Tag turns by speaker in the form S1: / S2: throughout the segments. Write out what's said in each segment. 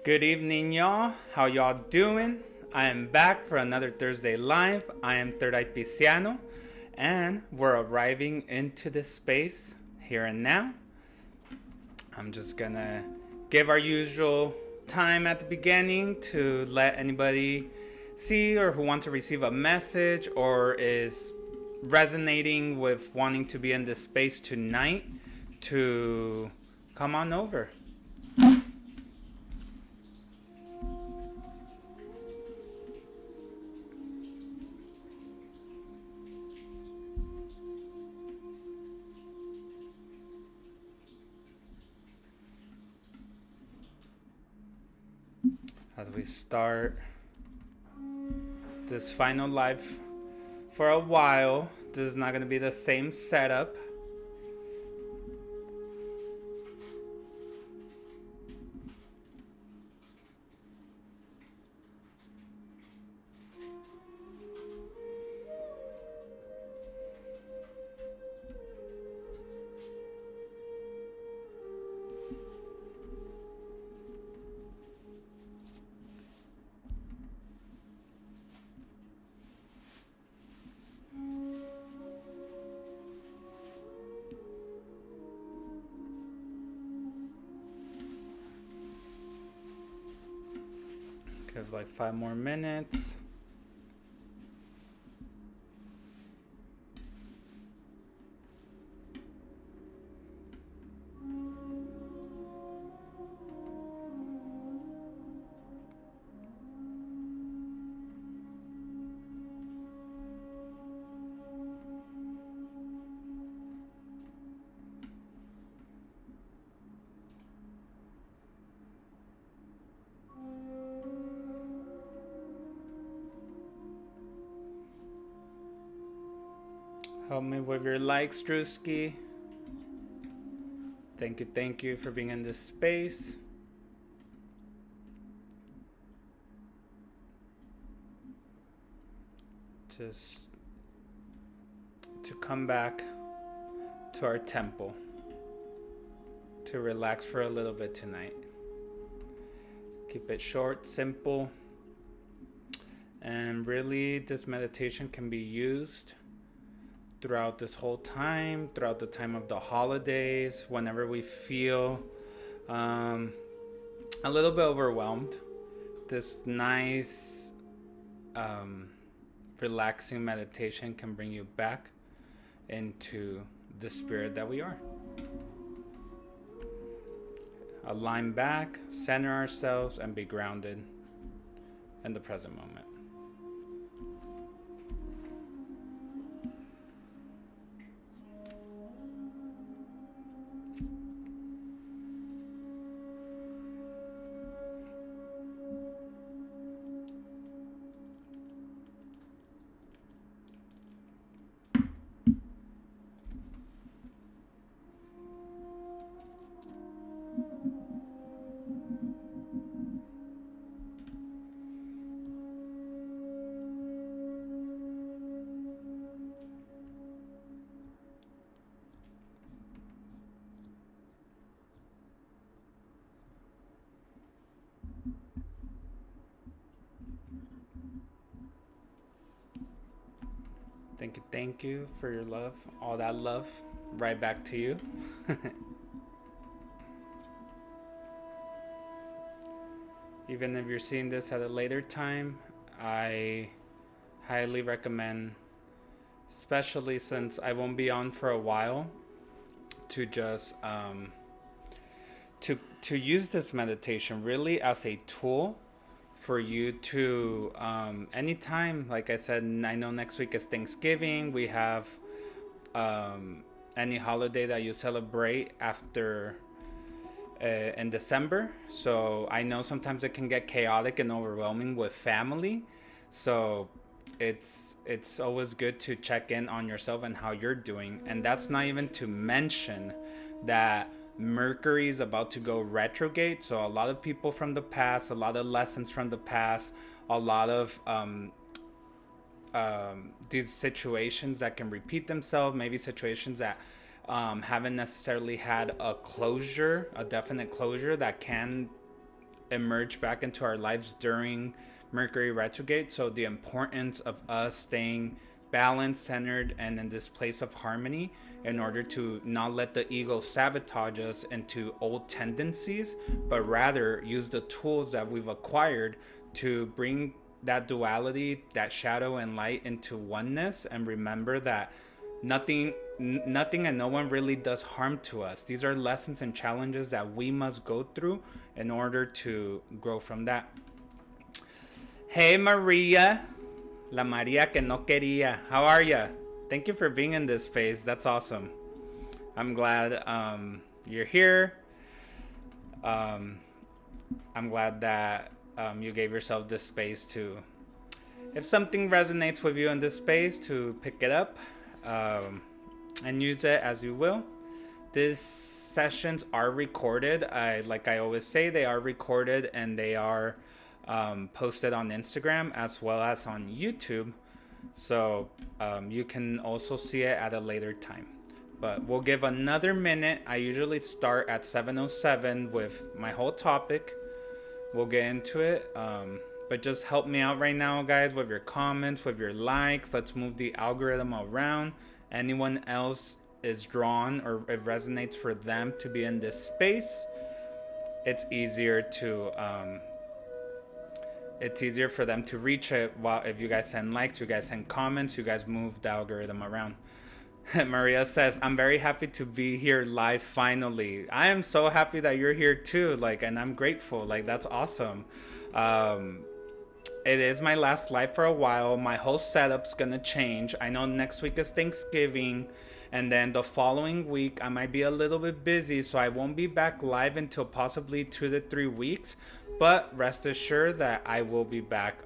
S1: Good evening, y'all. How y'all doing? I am back for another Thursday live. I am Third Eye Pisciano, and we're arriving into this space here and now. I'm just gonna give our usual time at the beginning to let anybody see or who wants to receive a message or is resonating with wanting to be in this space tonight to come on over. As we start this final live for a while, this is not going to be the same setup. Give like 5 more minutes. Help me with your likes, Drewski. Thank you for being in this space. Just to come back to our temple to relax for a little bit tonight. Keep it short, simple, and really this meditation can be used throughout this whole time, throughout the time of the holidays, whenever we feel a little bit overwhelmed. This nice, relaxing meditation can bring you back into the spirit that we are. Align back, center ourselves, and be grounded in the present moment. Thank you for your love. All that love, right back to you. Even if you're seeing this at a later time, I highly recommend, especially since I won't be on for a while, to just to use this meditation really as a tool for you to anytime. Like I said, I know next week is Thanksgiving. We have any holiday that you celebrate after in December. So I know sometimes it can get chaotic and overwhelming with family. So it's always good to check in on yourself and how you're doing. And that's not even to mention that Mercury is about to go retrograde. So a lot of people from the past, a lot of lessons from the past, a lot of these situations that can repeat themselves, maybe situations that haven't necessarily had a closure, a definite closure, that can emerge back into our lives during Mercury retrograde. So the importance of us staying balanced, centered, and in this place of harmony in order to not let the ego sabotage us into old tendencies, but rather use the tools that we've acquired to bring that duality, that shadow and light into oneness, and remember that nothing and no one really does harm to us. These are lessons and challenges that we must go through in order to grow from that. Hey Maria, la Maria que no quería. How are ya? Thank you for being in this space. That's awesome. I'm glad you're here. I'm glad that you gave yourself this space to, if something resonates with you in this space, to pick it up and use it as you will. These sessions are recorded. Like I always say, they are recorded and they are posted on Instagram as well as on YouTube. So you can also see it at a later time. But we'll give another minute. I usually start at 7:07 with my whole topic. We'll get into it. But just help me out right now, guys, with your comments, with your likes. Let's move the algorithm around. Anyone else is drawn or it resonates for them to be in this space, it's easier for them to reach it. While if you guys send likes, you guys send comments, you guys move the algorithm around. Maria says, I'm very happy to be here live finally. I am so happy that you're here too, and I'm grateful. That's awesome. It is my last live for a while. My whole setup's gonna change. I know next week is Thanksgiving, and then the following week I might be a little bit busy, so I won't be back live until possibly 2 to 3 weeks. But rest assured that I will be back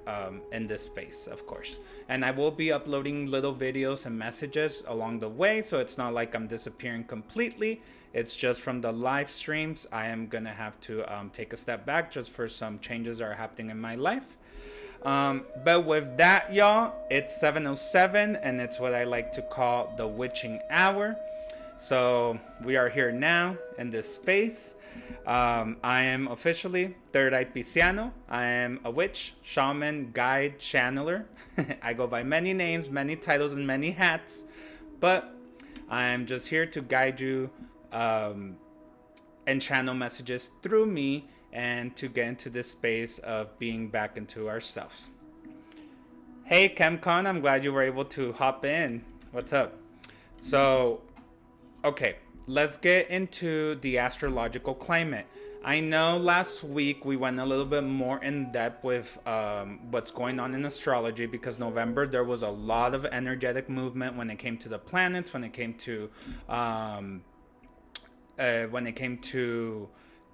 S1: in this space, of course. And I will be uploading little videos and messages along the way, so it's not like I'm disappearing completely. It's just from the live streams, I am going to have to take a step back just for some changes that are happening in my life. But with that, y'all, it's 7:07, and it's what I like to call the witching hour. So we are here now in this space. I am officially Third Eye Pisciano. I am a witch, shaman, guide, channeler. I go by many names, many titles, and many hats. But I am just here to guide you and channel messages through me and to get into this space of being back into ourselves. Hey, ChemCon, I'm glad you were able to hop in. What's up? So, okay. Let's get into the astrological climate. I know last week we went a little bit more in depth with what's going on in astrology, because November there was a lot of energetic movement when it came to the planets, when it came to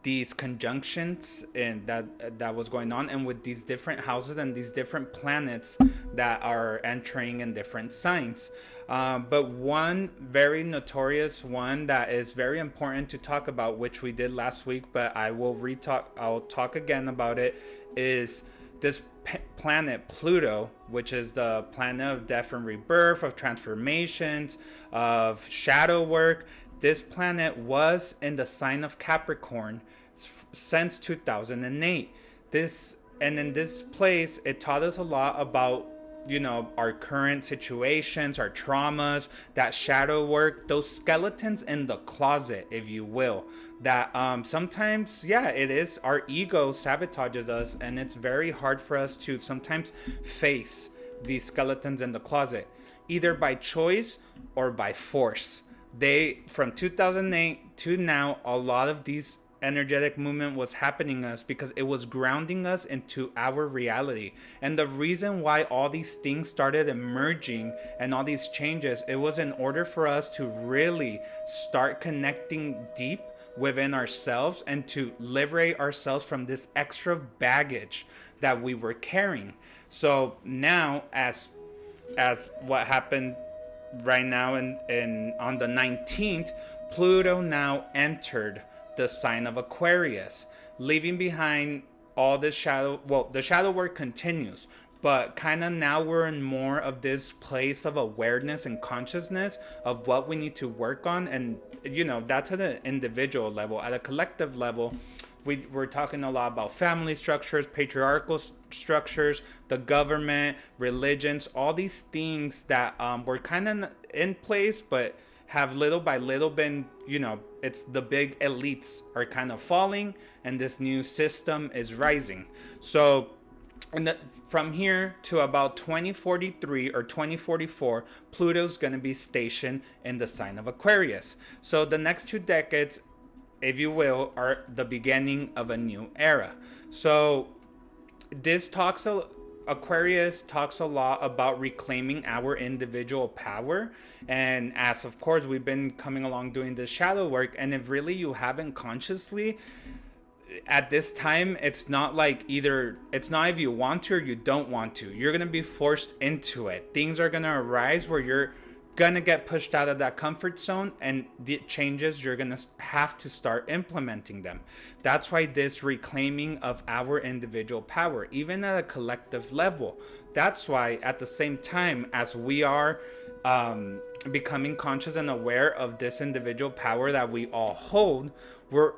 S1: these conjunctions and that was going on, and with these different houses and these different planets that are entering in different signs. But one very notorious one that is very important to talk about, which we did last week, but I'll talk again about it, is this planet Pluto, which is the planet of death and rebirth, of transformations, of shadow work. This planet was in the sign of Capricorn since 2008. In this place, it taught us a lot about, our current situations, our traumas, that shadow work, those skeletons in the closet, if you will, that sometimes, it is our ego sabotages us, and it's very hard for us to sometimes face these skeletons in the closet, either by choice or by force. From 2008 to now, a lot of these energetic movement was happening us because it was grounding us into our reality. And the reason why all these things started emerging and all these changes, it was in order for us to really start connecting deep within ourselves and to liberate ourselves from this extra baggage that we were carrying. So now, as what happened right now on the 19th, Pluto now entered the sign of Aquarius, leaving behind all the shadow. Well, the shadow work continues, but kind of now we're in more of this place of awareness and consciousness of what we need to work on. And that's at an individual level. At a collective level, we're talking a lot about family structures, patriarchal structures, the government, religions, all these things that were kind of in place, but have little by little been, it's the big elites are kind of falling, and this new system is rising. So from here to about 2043 or 2044, Pluto's going to be stationed in the sign of Aquarius. So the next 2 decades, if you will, are the beginning of a new era. So Aquarius talks a lot about reclaiming our individual power. And as of course, we've been coming along doing this shadow work. And if really you haven't consciously, at this time, it's not if you want to or you don't want to. You're going to be forced into it. Things are going to arise where you're going to get pushed out of that comfort zone, and the changes, you're going to have to start implementing them. That's why this reclaiming of our individual power, even at a collective level. That's why at the same time as we are becoming conscious and aware of this individual power that we all hold, we're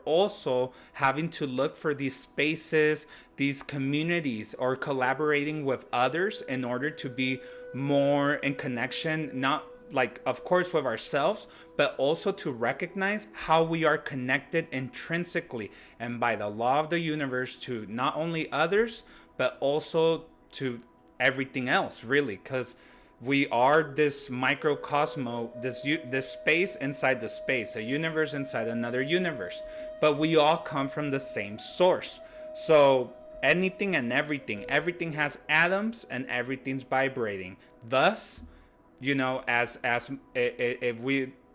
S1: also having to look for these spaces, these communities, or collaborating with others in order to be more in connection, not like, of course, with ourselves, but also to recognize how we are connected intrinsically and by the law of the universe to not only others, but also to everything else, really, because we are this microcosmo, this space inside the space, a universe inside another universe. But we all come from the same source. So anything and everything has atoms, and everything's vibrating. Thus,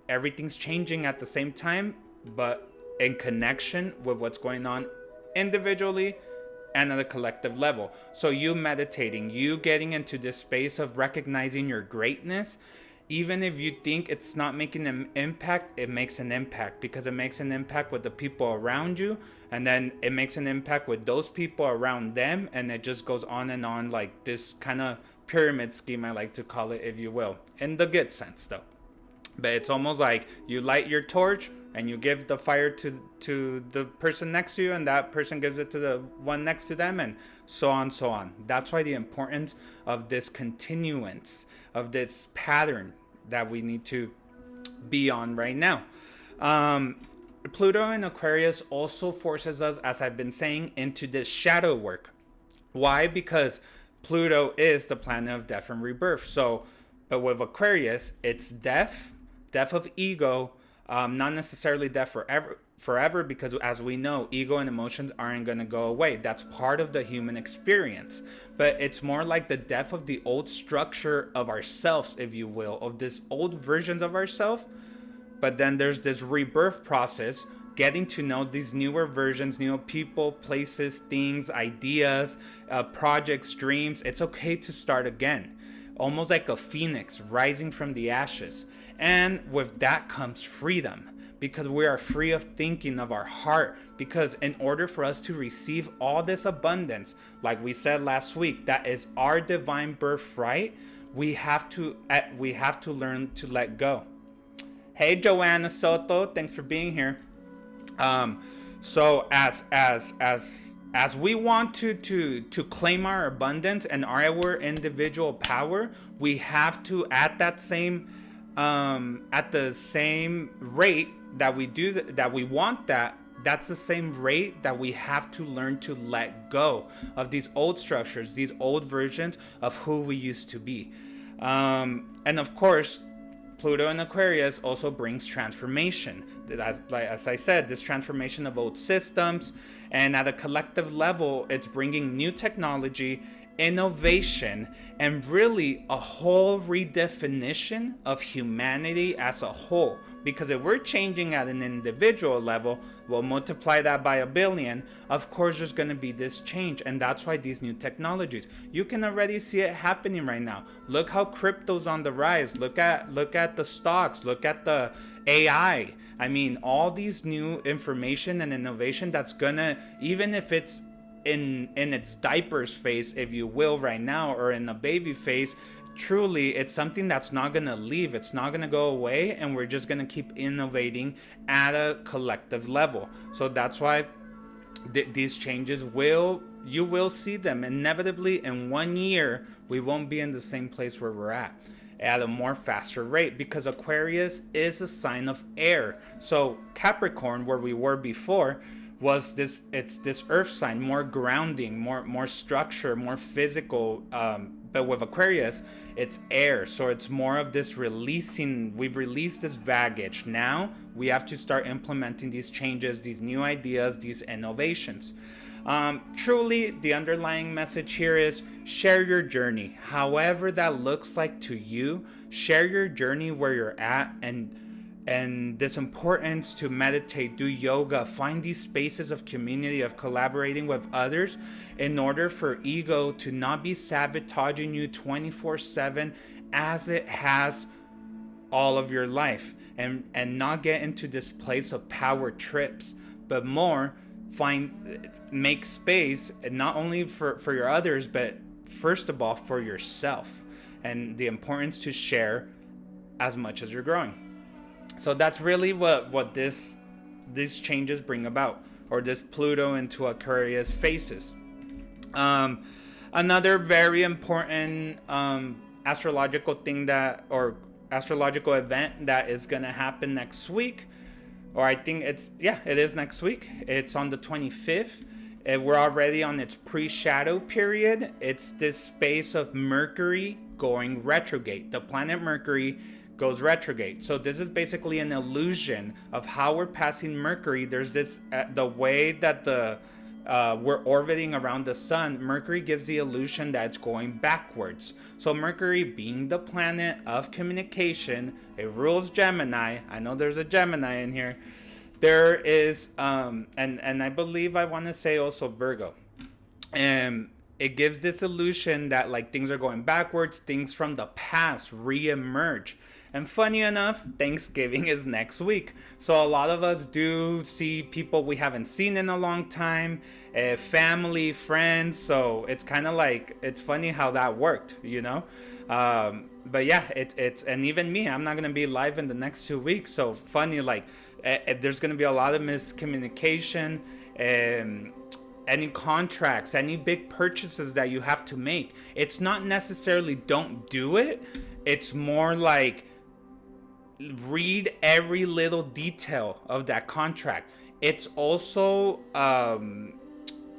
S1: everything's changing at the same time, but in connection with what's going on individually and at a collective level. So you meditating, you getting into this space of recognizing your greatness, even if you think it's not making an impact, it makes an impact, because it makes an impact with the people around you, and then it makes an impact with those people around them, and it just goes on and on, like this kind of pyramid scheme, I like to call it, if you will, in the good sense though. But it's almost like you light your torch and you give the fire to the person next to you, and that person gives it to the one next to them, and so on, so on. That's why the importance of this continuance, of this pattern that we need to be on right now. Pluto in Aquarius also forces us, as I've been saying, into this shadow work. Why? Because Pluto is the planet of death and rebirth. So, but with Aquarius, it's death of ego, not necessarily death forever, because as we know, ego and emotions aren't going to go away. That's part of the human experience. But it's more like the death of the old structure of ourselves, if you will, of this old versions of ourselves. But then there's this rebirth process, getting to know these newer versions, new people, places, things, ideas, projects, dreams. It's okay to start again, almost like a phoenix rising from the ashes. And with that comes freedom, because we are free of thinking of our heart. Because in order for us to receive all this abundance, like we said last week, that is our divine birthright, we have to learn to let go. Hey, Joanna Soto, thanks for being here. So as we want to claim our abundance and our individual power, we have to at the same rate that we want that's the same rate that we have to learn to let go of these old structures, these old versions of who we used to be. And of course, Pluto in Aquarius also brings transformation. As I said, this transformation of old systems, and at a collective level, it's bringing new technology, innovation, and really a whole redefinition of humanity as a whole. Because if we're changing at an individual level, we'll multiply that by 1 billion. Of course, there's going to be this change, and that's why these new technologies. You can already see it happening right now. Look how crypto's on the rise. Look at the stocks. Look at the AI. I mean, all these new information and innovation that's gonna, even if it's in its diapers phase, if you will, right now, or in the baby phase, truly it's something that's not going to leave, it's not going to go away, and we're just going to keep innovating at a collective level. So that's why these changes you will see them inevitably. In 1 year we won't be in the same place where we're at a more faster rate, because Aquarius is a sign of air. So Capricorn, where we were before, was this earth sign, more grounding, more structure, more physical, but with Aquarius it's air, so it's more of this releasing. We've released this baggage, now we have to start implementing these changes, these new ideas, these innovations. Truly, the underlying message here is share your journey, however that looks like to you. Share your journey where you're at, and this importance to meditate, do yoga, find these spaces of community, of collaborating with others, in order for ego to not be sabotaging you 24/7 as it has all of your life, and not get into this place of power trips, but more make space, not only for your others, but first of all for yourself, and the importance to share as much as you're growing. So that's really what these changes bring about, or this Pluto into Aquarius faces. Another very important astrological thing or astrological event that is going to happen next week, or I think it is next week. It's on the 25th. We're already on its pre-shadow period. It's this space of Mercury going retrograde. The planet Mercury goes retrograde. So this is basically an illusion of how we're passing Mercury. There's this, the way that we're orbiting around the sun, Mercury gives the illusion that it's going backwards. So Mercury, being the planet of communication, it rules Gemini. I know there's a Gemini in here. There is, and I believe I want to say also Virgo. And it gives this illusion that like things are going backwards, things from the past re-emerge. And funny enough, Thanksgiving is next week. So a lot of us do see people we haven't seen in a long time, family, friends. So it's kind of like, it's funny how that worked, you know? But yeah, it's, and even me, I'm not going to be live in the next 2 weeks. So funny, like there's going to be a lot of miscommunication, any contracts, any big purchases that you have to make. It's not necessarily don't do it. It's more like, read every little detail of that contract. It's also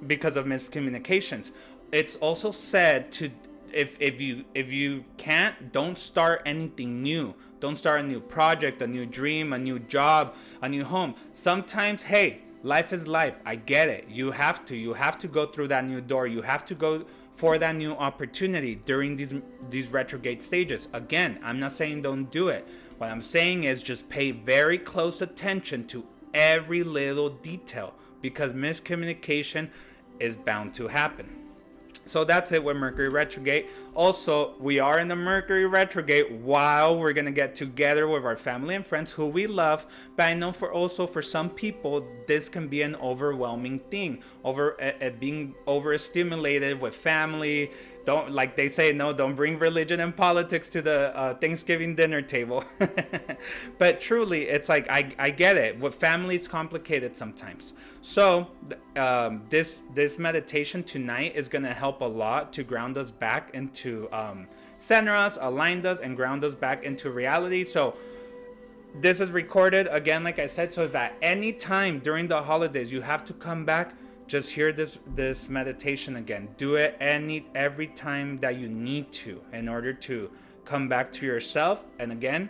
S1: because of miscommunications. It's also said to, if you can't, don't start anything new. Don't start a new project, a new dream, a new job, a new home. Sometimes, hey, life is life. I get it. You have to go through that new door. You have to go for that new opportunity during these retrograde stages. Again, I'm not saying don't do it. What I'm saying is just pay very close attention to every little detail, because miscommunication is bound to happen. So that's it with Mercury retrograde. Also, we are in the Mercury retrograde while we're going to get together with our family and friends who we love. But I know for some people, this can be an overwhelming thing. Being overstimulated with family. Don't, like they say, no, don't bring religion and politics to the Thanksgiving dinner table. But truly, it's like, I get it. With family, it's complicated sometimes. So this meditation tonight is going to help a lot to ground us back into, center us, align us, and ground us back into reality. So this is recorded, again, like I said, so if at any time during the holidays you have to come back, just hear this meditation again. Do it every time that you need to, in order to come back to yourself. And again,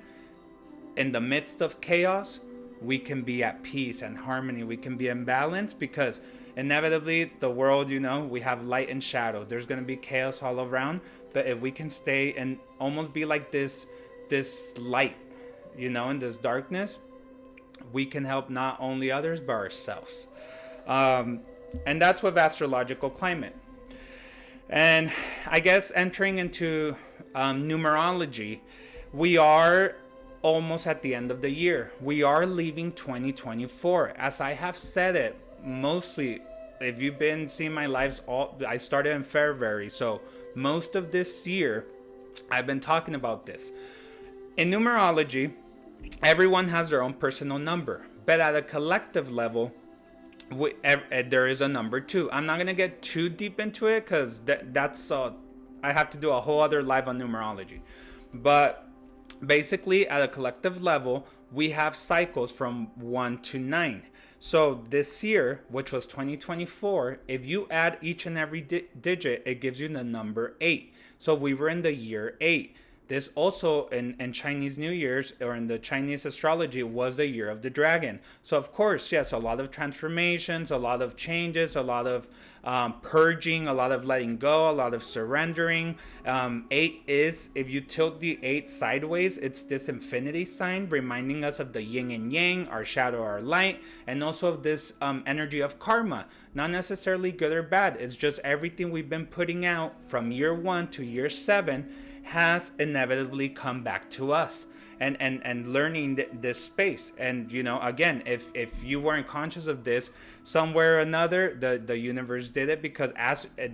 S1: in the midst of chaos, we can be at peace and harmony. We can be in balance, because inevitably the world, we have light and shadow. There's going to be chaos all around. But if we can stay and almost be like this light, in this darkness, we can help not only others, but ourselves. And that's with astrological climate. And I guess entering into numerology, we are almost at the end of the year. We are leaving 2024. As I have said it, mostly, if you've been seeing my lives, I started in February. So most of this year, I've been talking about this. In numerology, everyone has their own personal number, but at a collective level, there is a number two. I'm not gonna get too deep into it because that's I have to do a whole other live on numerology. But basically, at a collective level, we have cycles from 1 to 9. So this year, which was 2024, if you add each and every digit, it gives you the number 8. So we were in the year 8. This also in Chinese New Year's, or in the Chinese astrology, was the year of the dragon. So of course, yes, a lot of transformations, a lot of changes, a lot of purging, a lot of letting go, a lot of surrendering. 8 is, if you tilt the 8 sideways, it's this infinity sign reminding us of the yin and yang, our shadow, our light, and also of this energy of karma. Not necessarily good or bad. It's just everything we've been putting out from year 1 to year 7 has inevitably come back to us, and learning this space. And again, if you weren't conscious of this, somewhere or another, the universe did it, because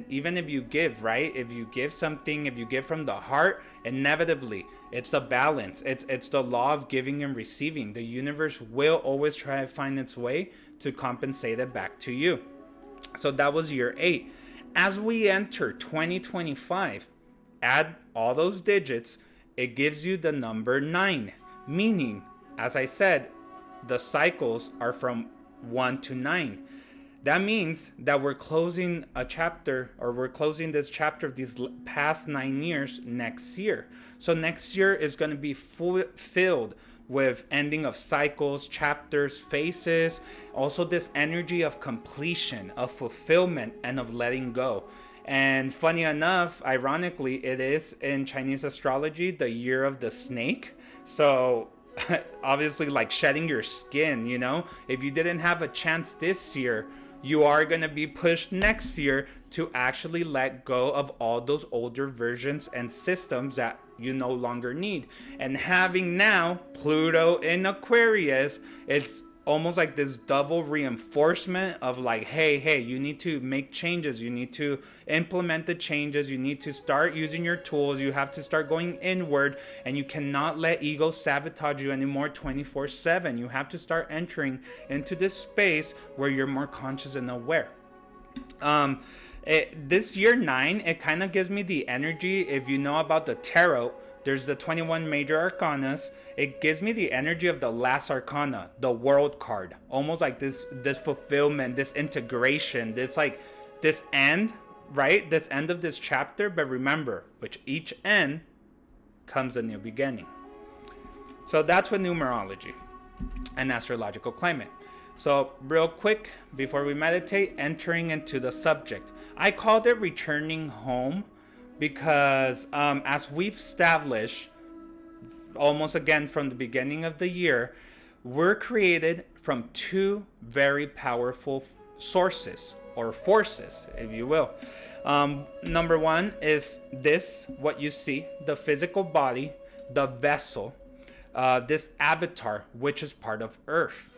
S1: even if you give, right, if you give something, if you give from the heart, inevitably it's the balance, it's the law of giving and receiving. The universe will always try to find its way to compensate it back to you. So that was year 8. As we enter 2025, add all those digits, it gives you the number 9. Meaning, as I said, the cycles are from 1 to 9. That means that we're closing a chapter, or we're closing this chapter of these past 9 years next year. So next year is going to be filled with ending of cycles, chapters, phases, also this energy of completion, of fulfillment, and of letting go. And funny enough, ironically, it is in Chinese astrology the year of the snake. So obviously, like shedding your skin, if you didn't have a chance this year, you are going to be pushed next year to actually let go of all those older versions and systems that you no longer need. And having now Pluto in Aquarius, it's almost like this double reinforcement of like, hey, you need to make changes, you need to implement the changes, you need to start using your tools, you have to start going inward, and you cannot let ego sabotage you anymore 24/7. You have to start entering into this space where you're more conscious and aware. This year 9, it kind of gives me the energy, if you know about the tarot, there's the 21 major arcanas. It gives me the energy of the last arcana, the world card. Almost like this fulfillment, this integration, this end, right? This end of this chapter. But remember, with each end comes a new beginning. So that's with numerology and astrological climate. So real quick, before we meditate, entering into the subject. I called it returning home, because as we've established almost again from the beginning of the year, we're created from 2 very powerful sources, or forces, if you will. Number 1 is this, what you see, the physical body, the vessel, this avatar, which is part of Earth.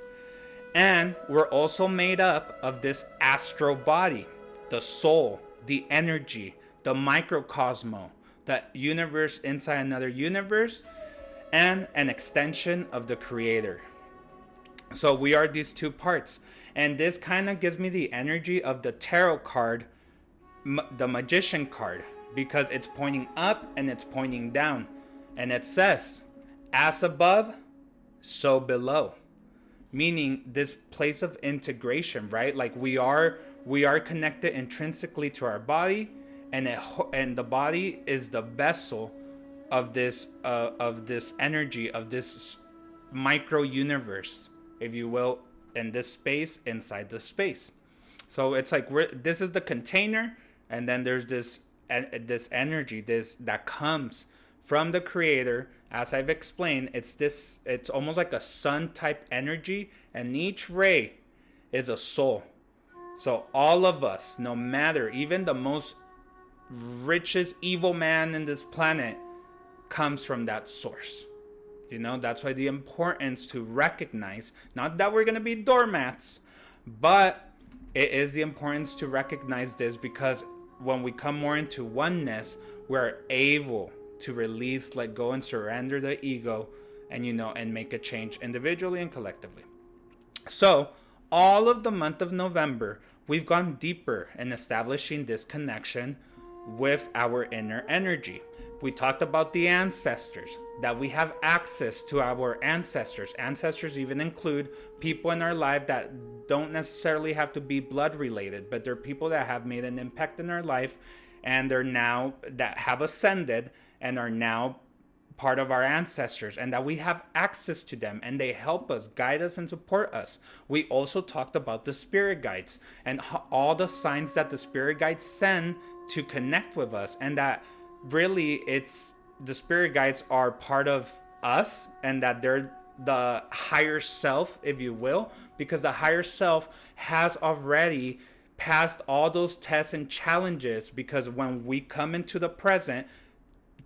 S1: And we're also made up of this astral body, the soul, the energy, the microcosmo, the universe inside another universe, and an extension of the creator. So we are these 2 parts. And this kind of gives me the energy of the tarot card, the magician card, because it's pointing up and it's pointing down. And it says, as above, so below. Meaning this place of integration, right? Like we are connected intrinsically to our body, and the body is the vessel of this energy, of this micro universe, if you will, in this space, inside the space. So it's like this is the container, and then there's this energy that comes from the creator. As I've explained, it's almost like a sun type energy, and each ray is a soul. So all of us, no matter, even the most richest evil man in this planet, comes from that source. That's why the importance to recognize, not that we're going to be doormats, but it is the importance to recognize this, because when we come more into oneness, we're able to release, let go, and surrender the ego, and and make a change individually and collectively. So all of the month of November, we've gone deeper in establishing this connection with our inner energy. We talked about the ancestors, that we have access to our ancestors. Ancestors even include people in our life that don't necessarily have to be blood related, but they're people that have made an impact in our life, and they're now, that have ascended and are now part of our ancestors, and that we have access to them and they help us, guide us, and support us. We also talked about the spirit guides and all the signs that the spirit guides send to connect with us, and that really it's the spirit guides are part of us, and that they're the higher self, if you will, because the higher self has already passed all those tests and challenges. Because when we come into the present,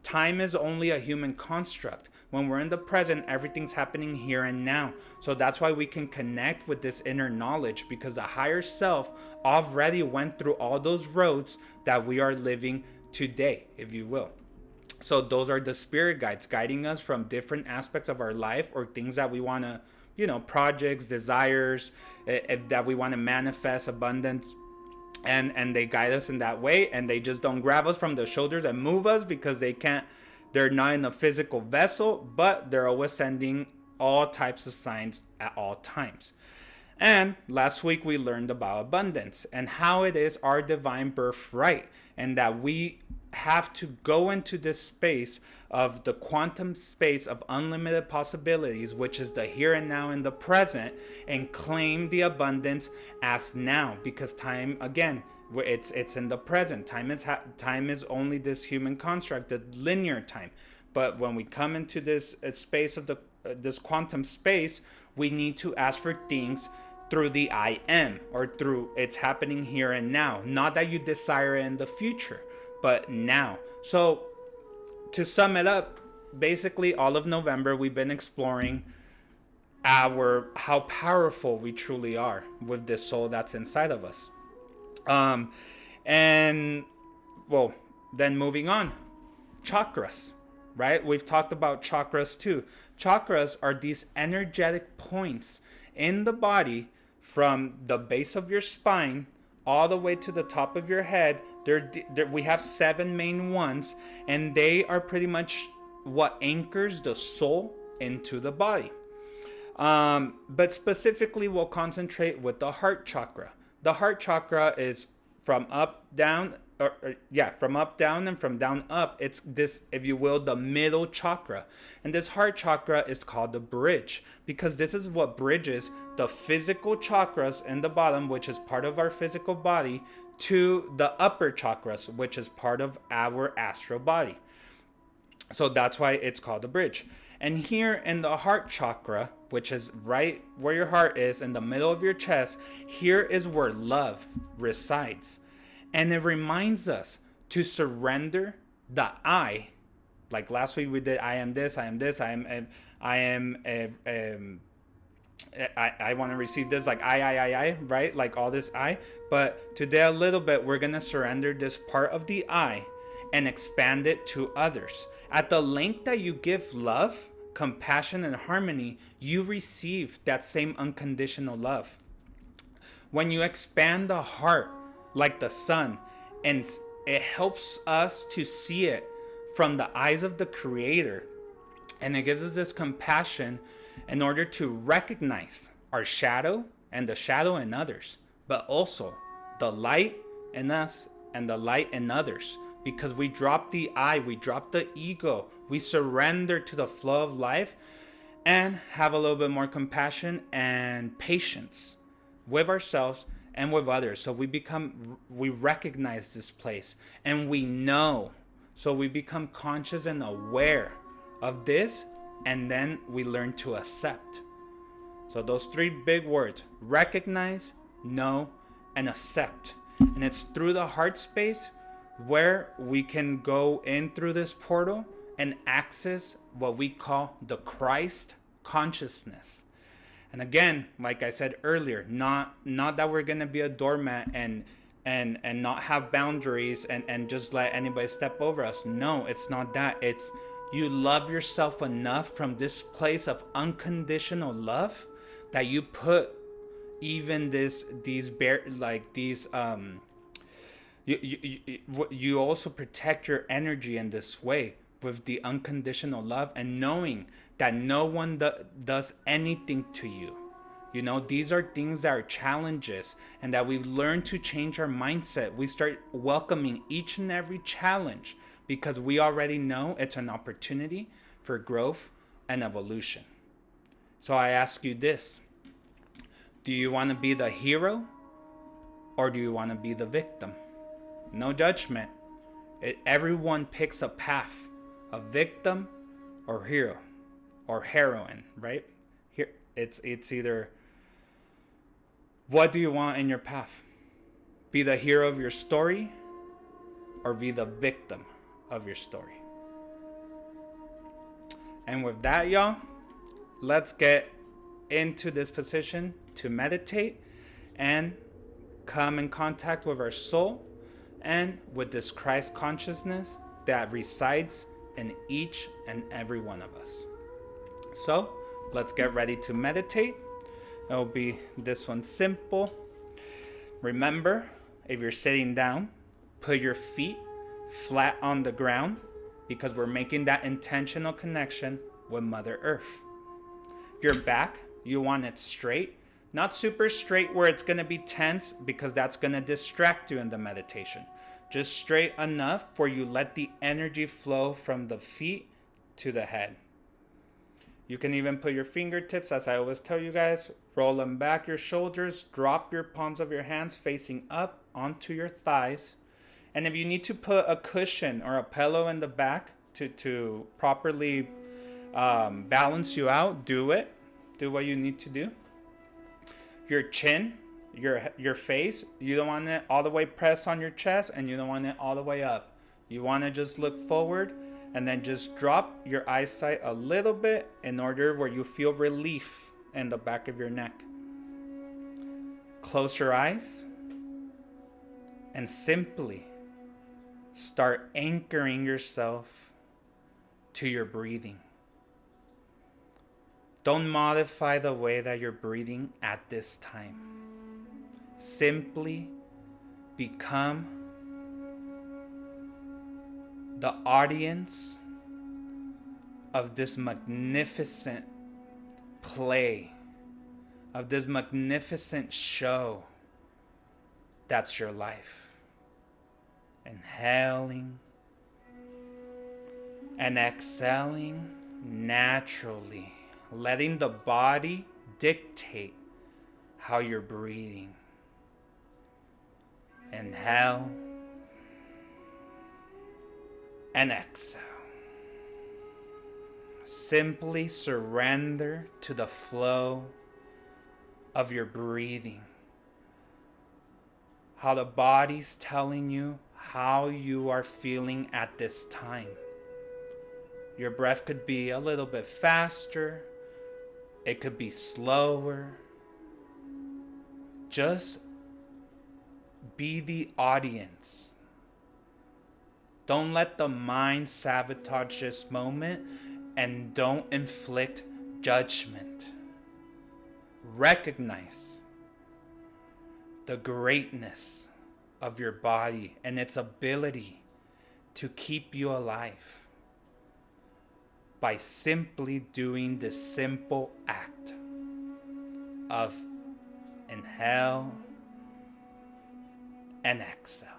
S1: time is only a human construct. When we're in the present, everything's happening here and now. So that's why we can connect with this inner knowledge, because the higher self already went through all those roads that we are living today, if you will. So those are the spirit guides guiding us from different aspects of our life, or things that we want to, projects, desires, that we want to manifest abundance. And they guide us in that way, and they just don't grab us from the shoulders and move us, because they're not in a physical vessel, but they're always sending all types of signs at all times. And last week we learned about abundance and how it is our divine birthright, and that we have to go into this space of the quantum space of unlimited possibilities, which is the here and now in the present, and claim the abundance as now. Because time, again, it's in the present. Time is only this human construct, the linear time. But when we come into this space of this quantum space, we need to ask for things through the I am, or through it's happening here and now. Not that you desire it in the future, but now. So to sum it up, basically all of November we've been exploring how powerful we truly are with this soul that's inside of us. And well, then moving on, chakras, right? We've talked about chakras too. Chakras are these energetic points in the body from the base of your spine all the way to the top of your head. We have 7 main ones, and they are pretty much what anchors the soul into the body. But specifically, we'll concentrate with the heart chakra. The heart chakra is from up down, from up down, and from down up. It's this, if you will, the middle chakra. And this heart chakra is called the bridge, because this is what bridges the physical chakras in the bottom, which is part of our physical body, to the upper chakras, which is part of our astral body. So that's why it's called the bridge. And here in the heart chakra, which is right where your heart is, in the middle of your chest, here is where love resides. And it reminds us to surrender the I. Like last week we did, I am this, I am this, I want to receive this, like I, right? Like all this I. But today a little bit, we're going to surrender this part of the I and expand it to others. At the length that you give love, compassion, and harmony, you receive that same unconditional love. When you expand the heart like the sun, and it helps us to see it from the eyes of the Creator, and it gives us this compassion in order to recognize our shadow and the shadow in others, but also the light in us and the light in others. Because we drop the I, we drop the ego, we surrender to the flow of life, and have a little bit more compassion and patience with ourselves and with others. So we recognize this place, and we know. So we become conscious and aware of this, and then we learn to accept. So those 3 big words: recognize, know, and accept. And it's through the heart space where we can go in through this portal and access what we call the Christ consciousness. And again, like I said earlier, not that we're going to be a doormat and and not have boundaries and just let anybody step over us. No, it's not that. It's you love yourself enough from this place of unconditional love that you put even these bear like these you also protect your energy in this way with the unconditional love and knowing that no one does anything to you. You know, these are things that are challenges, and that we've learned to change our mindset. We start welcoming each and every challenge because we already know it's an opportunity for growth and evolution. So I ask you this: do you want to be the hero or do you want to be the victim? No judgment. Everyone picks a path, a victim or hero or heroine, right? Here it's either, what do you want in your path? Be the hero of your story or be the victim of your story? And with that, y'all, let's get into this position to meditate and come in contact with our soul and with this Christ consciousness that resides in each and every one of us. So let's get ready to meditate. It'll be this one simple. Remember, if you're sitting down, put your feet flat on the ground because we're making that intentional connection with Mother Earth. Your back, you want it straight, not super straight where it's going to be tense because that's going to distract you in the meditation. Just straight enough where you let the energy flow from the feet to the head. You can even put your fingertips, as I always tell you guys, roll them back your shoulders, drop your palms of your hands facing up onto your thighs. And if you need to put a cushion or a pillow in the back to properly balance you out, do it. Do what you need to do. Your chin, your face, you don't want it all the way pressed on your chest and you don't want it all the way up. You want to just look forward and then just drop your eyesight a little bit in order where you feel relief in the back of your neck. Close your eyes and simply start anchoring yourself to your breathing. Don't modify the way that you're breathing at this time. Simply become the audience of this magnificent play, of this magnificent show that's your life. Inhaling and exhaling naturally, letting the body dictate how you're breathing. Inhale and exhale. Simply surrender to the flow of your breathing. How the body's telling you how you are feeling at this time. Your breath could be a little bit faster. It could be slower. Just be the audience. Don't let the mind sabotage this moment, and don't inflict judgment. Recognize the greatness of your body and its ability to keep you alive by simply doing this simple act of inhale and exhale.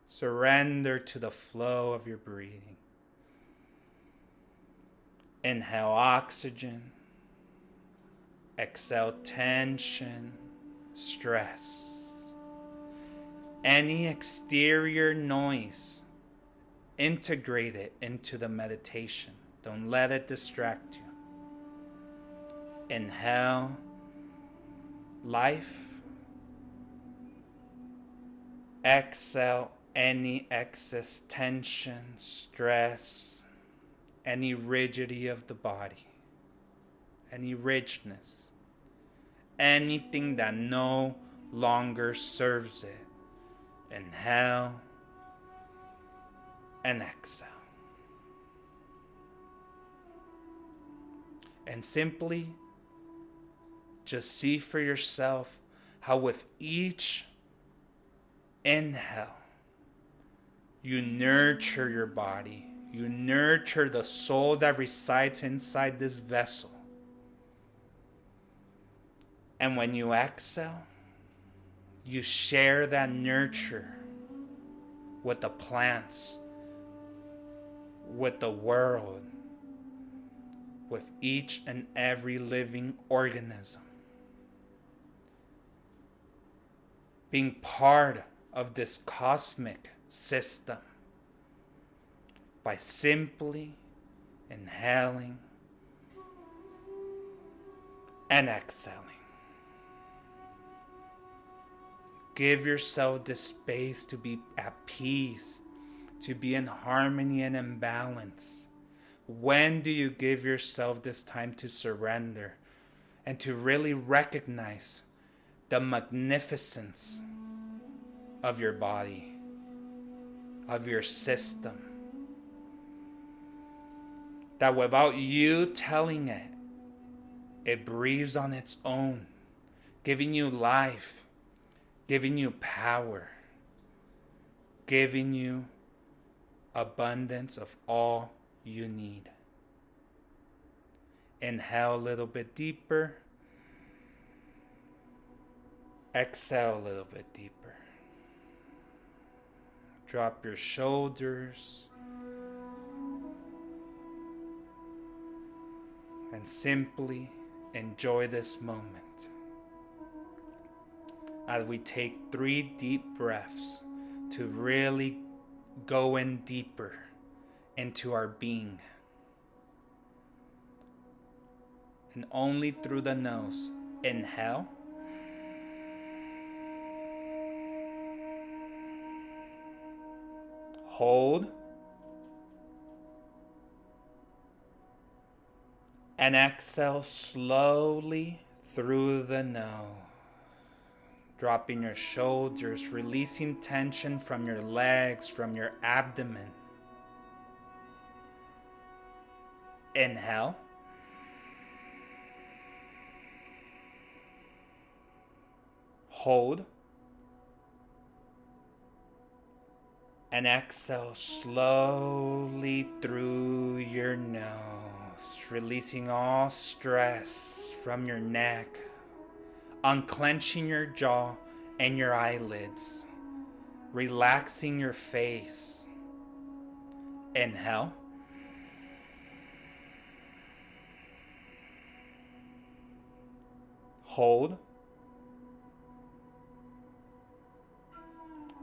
S1: Surrender to the flow of your breathing. Inhale oxygen. Exhale tension, stress. Any exterior noise, integrate it into the meditation. Don't let it distract you. Inhale life. Exhale any excess tension, stress, any rigidity of the body, any rigidness, anything that no longer serves it. Inhale and exhale. And simply just see for yourself how with each inhale, you nurture your body. You nurture the soul that resides inside this vessel. And when you exhale, you share that nurture with the plants, with the world, with each and every living organism. Being part of this cosmic system by simply inhaling and exhaling. Give yourself the space to be at peace, to be in harmony and in balance. When do you give yourself this time to surrender and to really recognize the magnificence of your body, of your system? That without you telling it, it breathes on its own, giving you life, giving you power, giving you abundance of all you need. Inhale a little bit deeper. Exhale a little bit deeper. Drop your shoulders. And simply enjoy this moment as we take 3 deep breaths to really go in deeper into our being. And only through the nose. Inhale. Hold. And exhale slowly through the nose. Dropping your shoulders, releasing tension from your legs, from your abdomen. Inhale. Hold. And exhale slowly through your nose, releasing all stress from your neck, unclenching your jaw and your eyelids, relaxing your face. Inhale. Hold.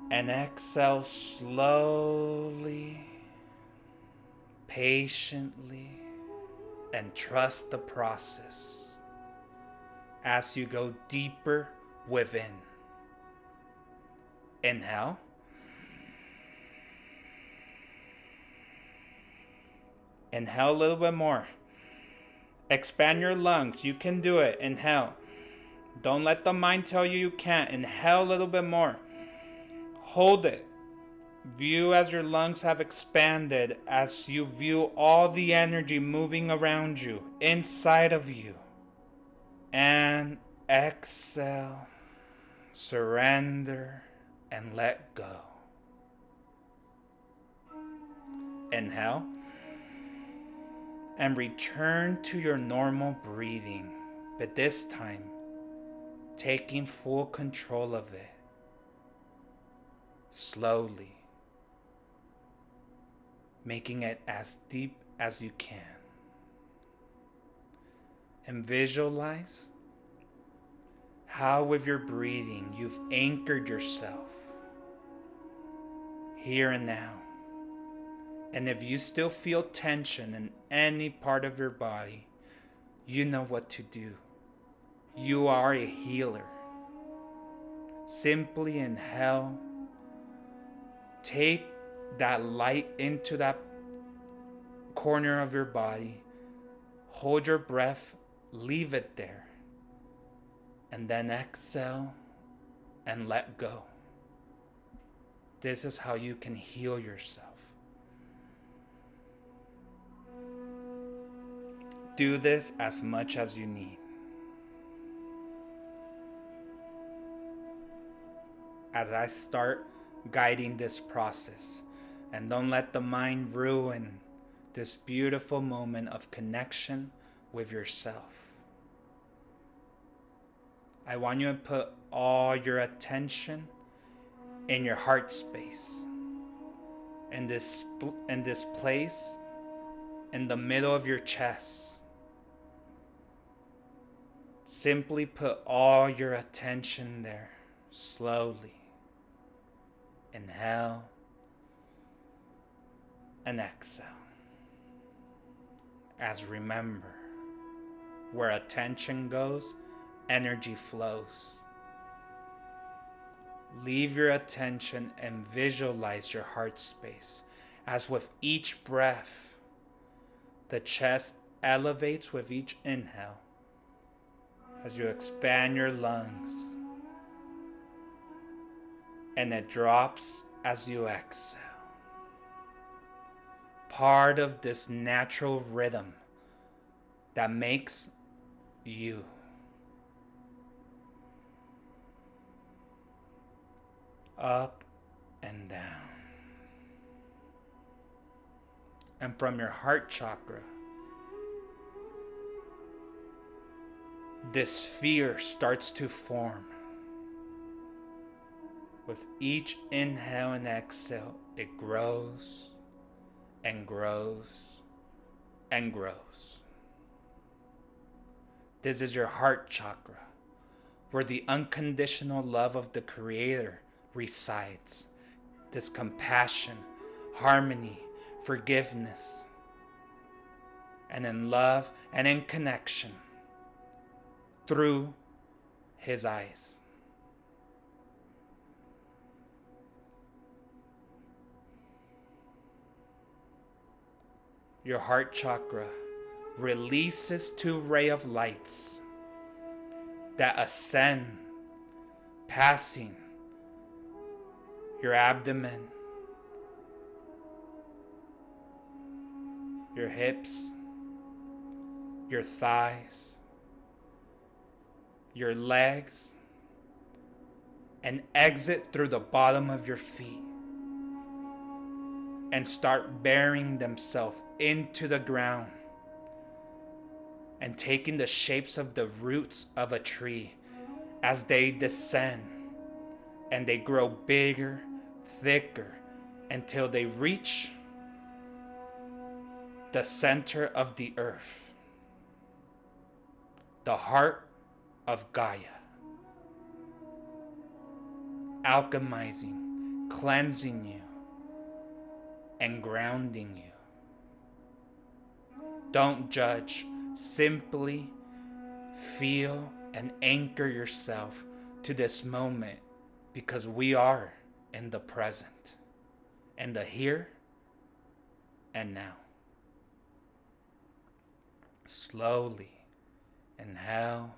S1: And exhale slowly, patiently, and trust the process as you go deeper within. Inhale. Inhale a little bit more. Expand your lungs. You can do it. Inhale. Don't let the mind tell you you can't. Inhale a little bit more. Hold it. View as your lungs have expanded, as you view all the energy moving around you, inside of you. And exhale, surrender, and let go. Inhale. And return to your normal breathing, but this time, taking full control of it. Slowly, making it as deep as you can. And visualize how with your breathing you've anchored yourself here and now. And if you still feel tension in any part of your body, you know what to do. You are a healer. Simply inhale. Take that light into that corner of your body. Hold your breath. Leave it there. And then exhale and let go. This is how you can heal yourself. Do this as much as you need. As I start guiding this process, and don't let the mind ruin this beautiful moment of connection with yourself. I want you to put all your attention in your heart space, in this place in the middle of your chest. Simply put all your attention there, slowly. Inhale and exhale. As remember, where attention goes, energy flows. Leave your attention and visualize your heart space as with each breath, the chest elevates with each inhale as you expand your lungs, and it drops as you exhale. Part of this natural rhythm that makes you. Up and down. And from your heart chakra, this sphere starts to form. With each inhale and exhale, it grows and grows and grows. This is your heart chakra, where the unconditional love of the Creator resides. This compassion, harmony, forgiveness, and in love and in connection through His eyes. Your heart chakra releases two rays of lights that ascend, passing your abdomen, your hips, your thighs, your legs, and exit through the bottom of your feet and start burying themselves into the ground and taking the shapes of the roots of a tree as they descend, and they grow bigger, thicker, until they reach the center of the earth, the heart of Gaia, alchemizing, cleansing you, and grounding you. Don't judge, simply feel and anchor yourself to this moment, because we are in the present, in the here and now. Slowly inhale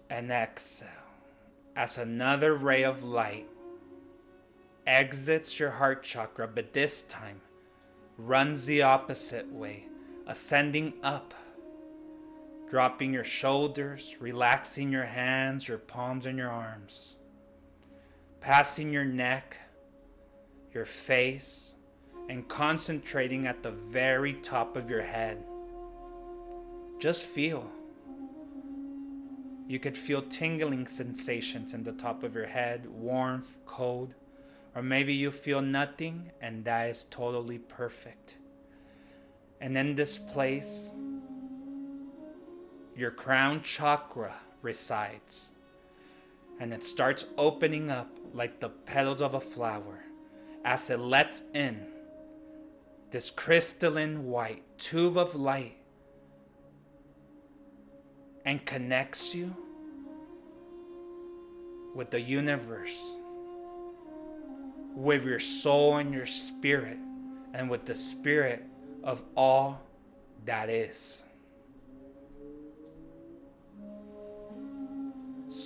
S1: and exhale as another ray of light exits your heart chakra, but this time runs the opposite way, ascending up, dropping your shoulders, relaxing your hands, your palms, and your arms, passing your neck, your face, and concentrating at the very top of your head. Just feel. You could feel tingling sensations in the top of your head, warmth, cold, or maybe you feel nothing, and that is totally perfect. And in this place, your crown chakra resides, and it starts opening up like the petals of a flower as it lets in this crystalline white tube of light and connects you with the universe, with your soul and your spirit, and with the spirit of all that is.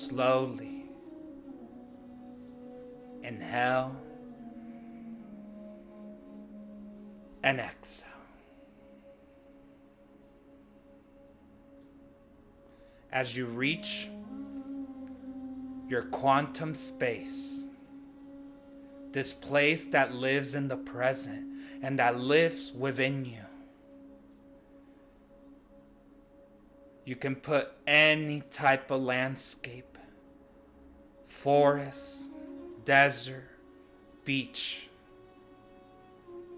S1: slowly. Inhale and exhale. As you reach your quantum space, this place that lives in the present and that lives within you, you can put any type of landscape, forest, desert, beach,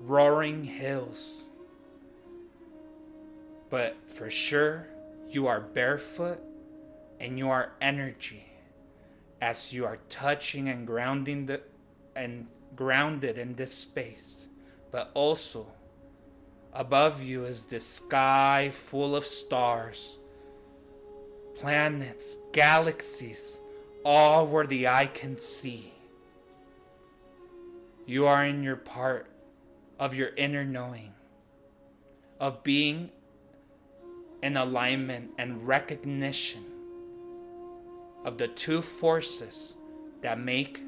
S1: roaring hills. But for sure, you are barefoot and you are energy as you are touching and grounded in this space. But also above you is the sky full of stars, planets, galaxies, all where the eye can see. You are in your part of your inner knowing, of being in alignment and recognition of the two forces that make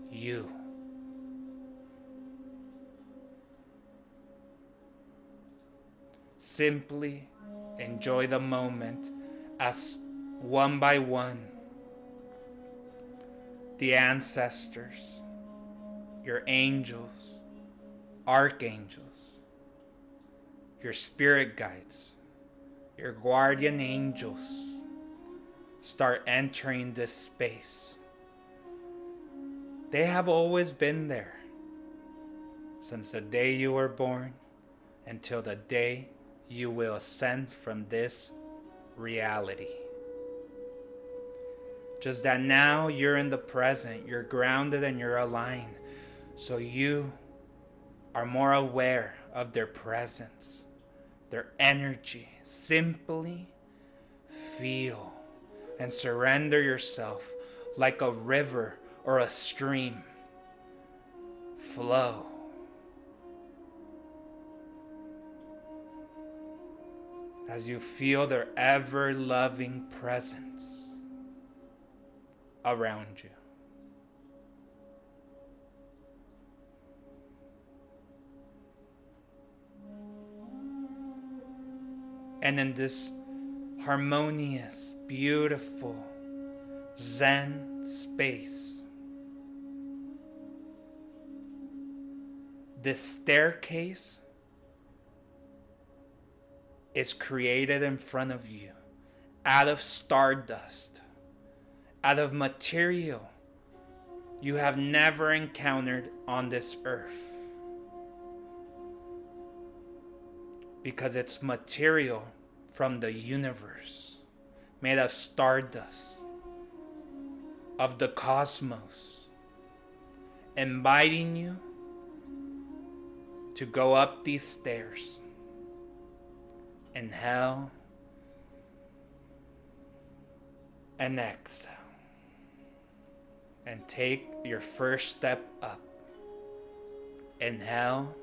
S1: you. Simply enjoy the moment as one by one, the ancestors, your angels, archangels, your spirit guides, your guardian angels start entering this space. They have always been there since the day you were born until the day you will ascend from this reality. Just that now you're in the present, you're grounded and you're aligned, so you are more aware of their presence, their energy. Simply feel and surrender yourself like a river or a stream. Flow. As you feel their ever-loving presence around you. And in this harmonious, beautiful Zen space, this staircase is created in front of you out of stardust, out of material you have never encountered on this earth. Because it's material from the universe, made of stardust, of the cosmos, inviting you to go up these stairs. Inhale and exhale. And take your first step up. Inhale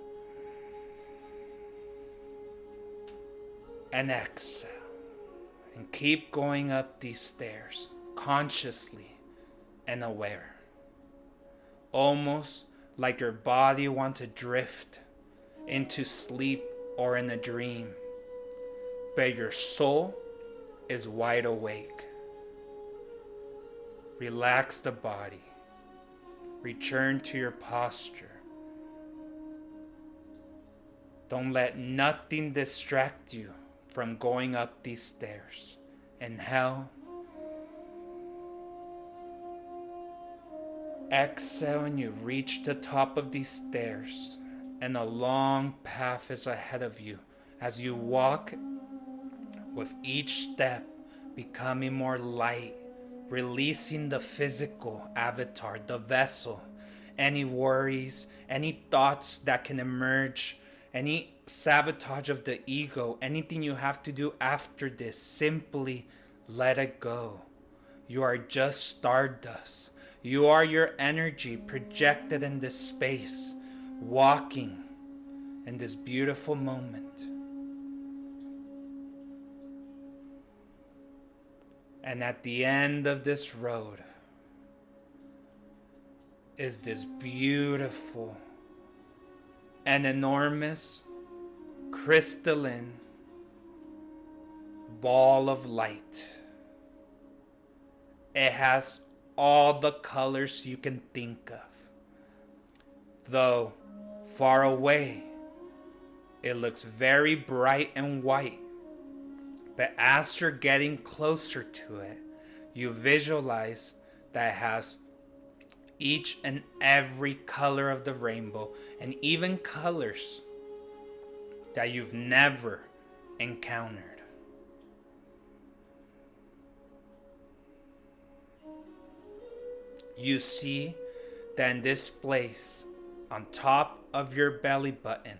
S1: and exhale. And keep going up these stairs consciously and aware. Almost like your body wants to drift into sleep or in a dream. But your soul is wide awake. Relax the body. Return to your posture. Don't let nothing distract you from going up these stairs. Inhale. Exhale and you reach the top of these stairs. And a long path is ahead of you as you walk with each step becoming more light, releasing the physical avatar, the vessel, any worries, any thoughts that can emerge, any sabotage of the ego, anything you have to do after this, simply let it go. You are just stardust. You are your energy projected in this space, walking in this beautiful moment. And at the end of this road is this beautiful and enormous crystalline ball of light. It has all the colors you can think of. Though far away, it looks very bright and white. But as you're getting closer to it, you visualize that it has each and every color of the rainbow, and even colors that you've never encountered. You see that in this place, on top of your belly button,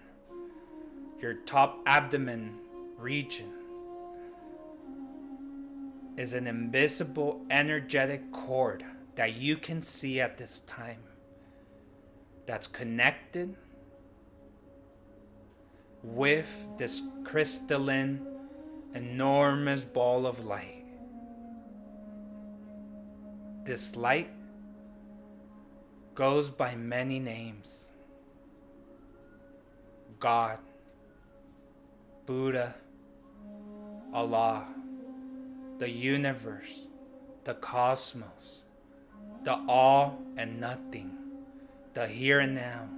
S1: your top abdomen region, is an invisible energetic cord that you can see at this time, that's connected with this crystalline, enormous ball of light. This light goes by many names: God, Buddha, Allah, the universe, the cosmos, the all and nothing, the here and now,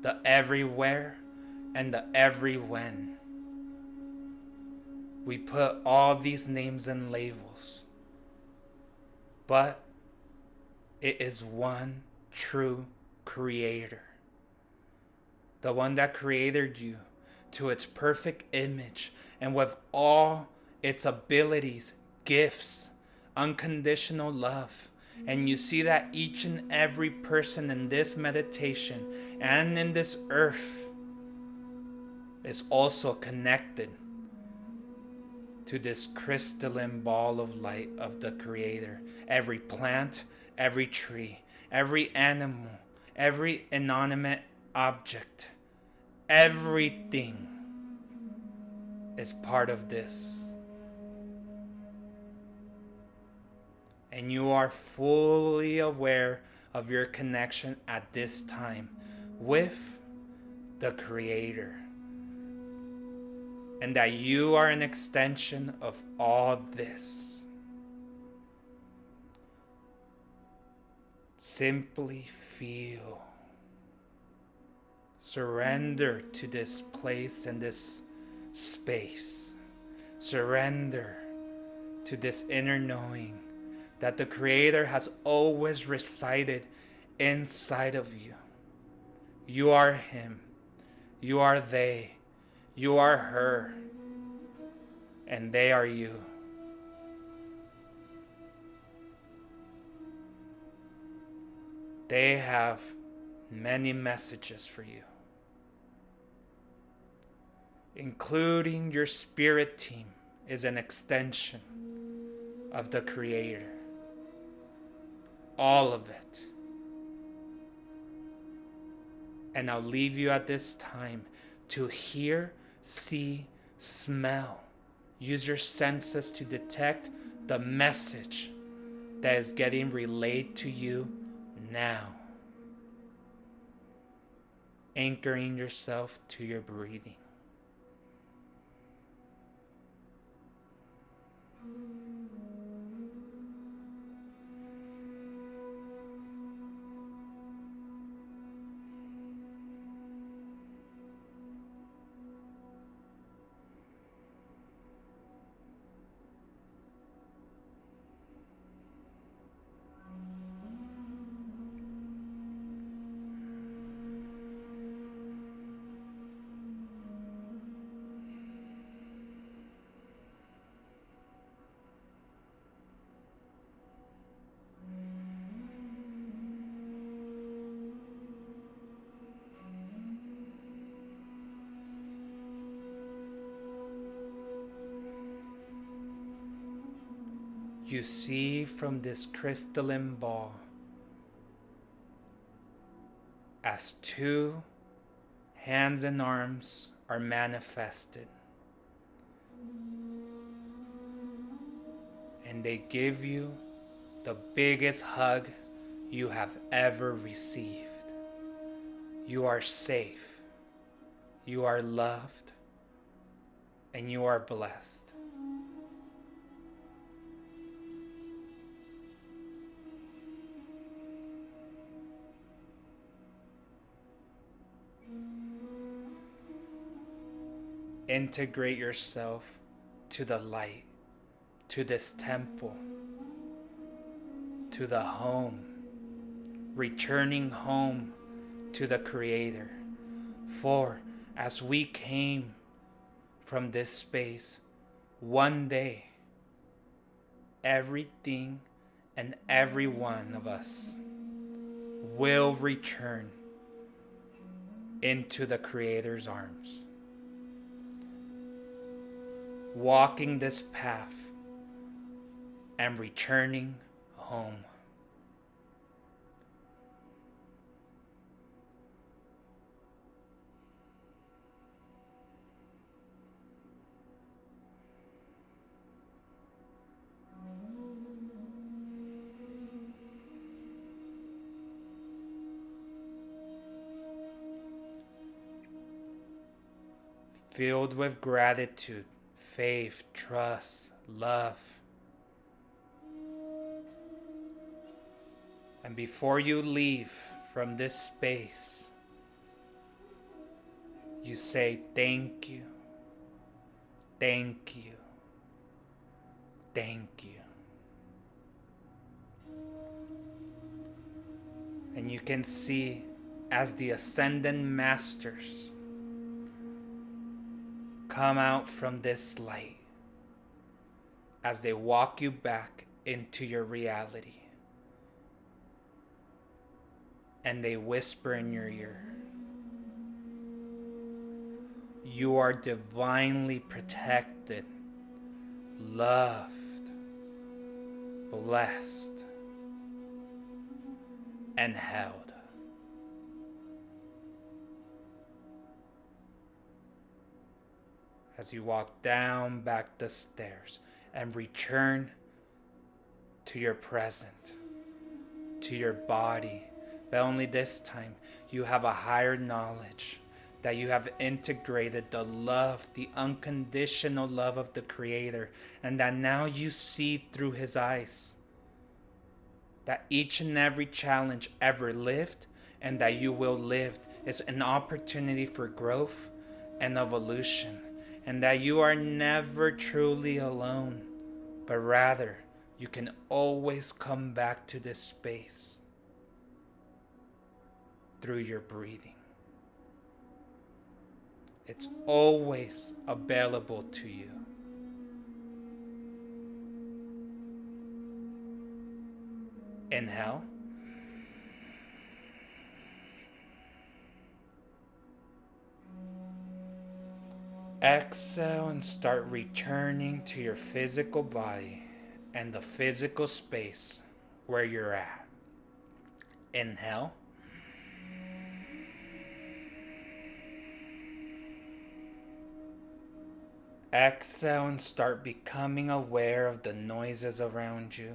S1: the everywhere, and the every when. We put all these names and labels, but it is one true creator. The one that created you to its perfect image and with all its abilities, gifts, unconditional love. And you see that each and every person in this meditation and in this earth is also connected to this crystalline ball of light of the Creator. Every plant, every tree, every animal, every inanimate object, everything is part of this. And you are fully aware of your connection at this time with the Creator. And that you are an extension of all this. Simply feel. Surrender to this place and this space. Surrender to this inner knowing that the Creator has always resided inside of you. You are Him. You are they. You are her. And they are you. They have many messages for you, including your spirit team is an extension of the Creator. All of it. And I'll leave you at this time to hear, see, smell. Use your senses to detect the message that is getting relayed to you now. Anchoring yourself to your breathing. You see from this crystalline ball as two hands and arms are manifested. and they give you the biggest hug you have ever received. You are safe, you are loved, and you are blessed. Integrate yourself to the light, to this temple, to the home, returning home to the Creator. For as we came from this space, one day, everything and every one of us will return into the Creator's arms. Walking this path and returning home. Filled with gratitude, faith, trust, love. And before you leave from this space, you say thank you, thank you, thank you. And you can see as the Ascended Masters come out from this light, as they walk you back into your reality, and they whisper in your ear, you are divinely protected, loved, blessed, and held. As you walk down back the stairs and return to your present, to your body, but only this time you have a higher knowledge that you have integrated the love, the unconditional love of the Creator, and that now you see through His eyes. That each and every challenge ever lived and that you will live is an opportunity for growth and evolution. And that you are never truly alone, but rather you can always come back to this space through your breathing. It's always available to you. Inhale. Exhale and start returning to your physical body and the physical space where you're at. Inhale. Exhale and start becoming aware of the noises around you,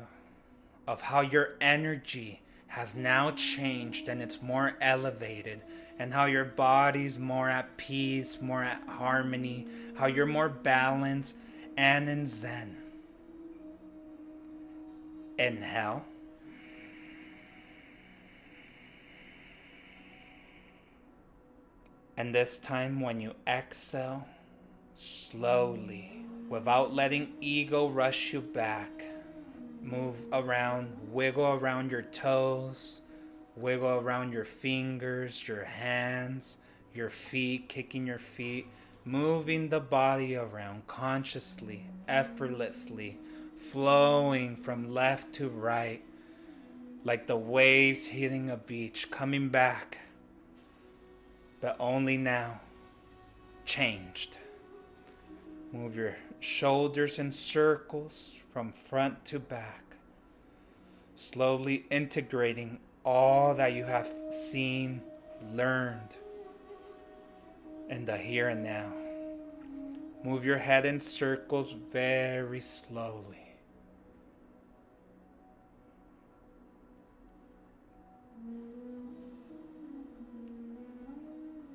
S1: of how your energy has now changed and it's more elevated, and how your body's more at peace, more at harmony, how you're more balanced and in Zen. Inhale. And this time when you exhale, slowly, without letting ego rush you back, move around, wiggle around your toes, wiggle around your fingers, your hands, your feet, kicking your feet, moving the body around consciously, effortlessly, flowing from left to right, like the waves hitting a beach, coming back, but only now, changed. Move your shoulders in circles from front to back, slowly integrating all that you have seen, learned in the here and now. Move your head in circles very slowly.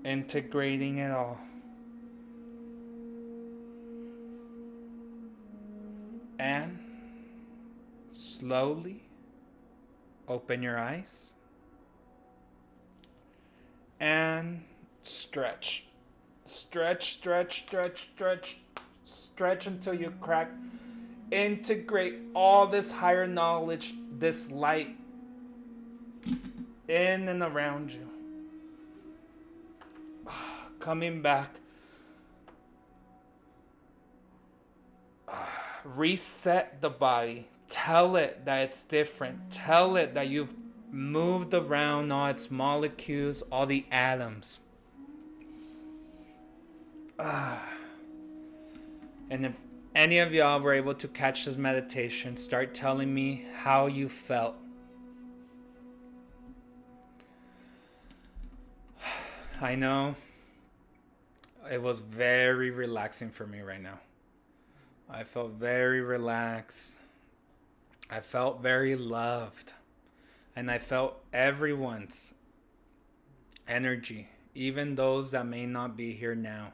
S1: integrating it all. And slowly open your eyes and stretch. Stretch, stretch, stretch, stretch. Stretch until you crack. Integrate all this higher knowledge, this light in and around you. Coming back. Reset the body. Tell it that it's different. Tell it that you've moved around all its molecules, all the atoms. And if any of y'all were able to catch this meditation, start telling me how you felt. I know it was very relaxing for me right now. I felt very relaxed. I felt very loved. And I felt everyone's energy, even those that may not be here now.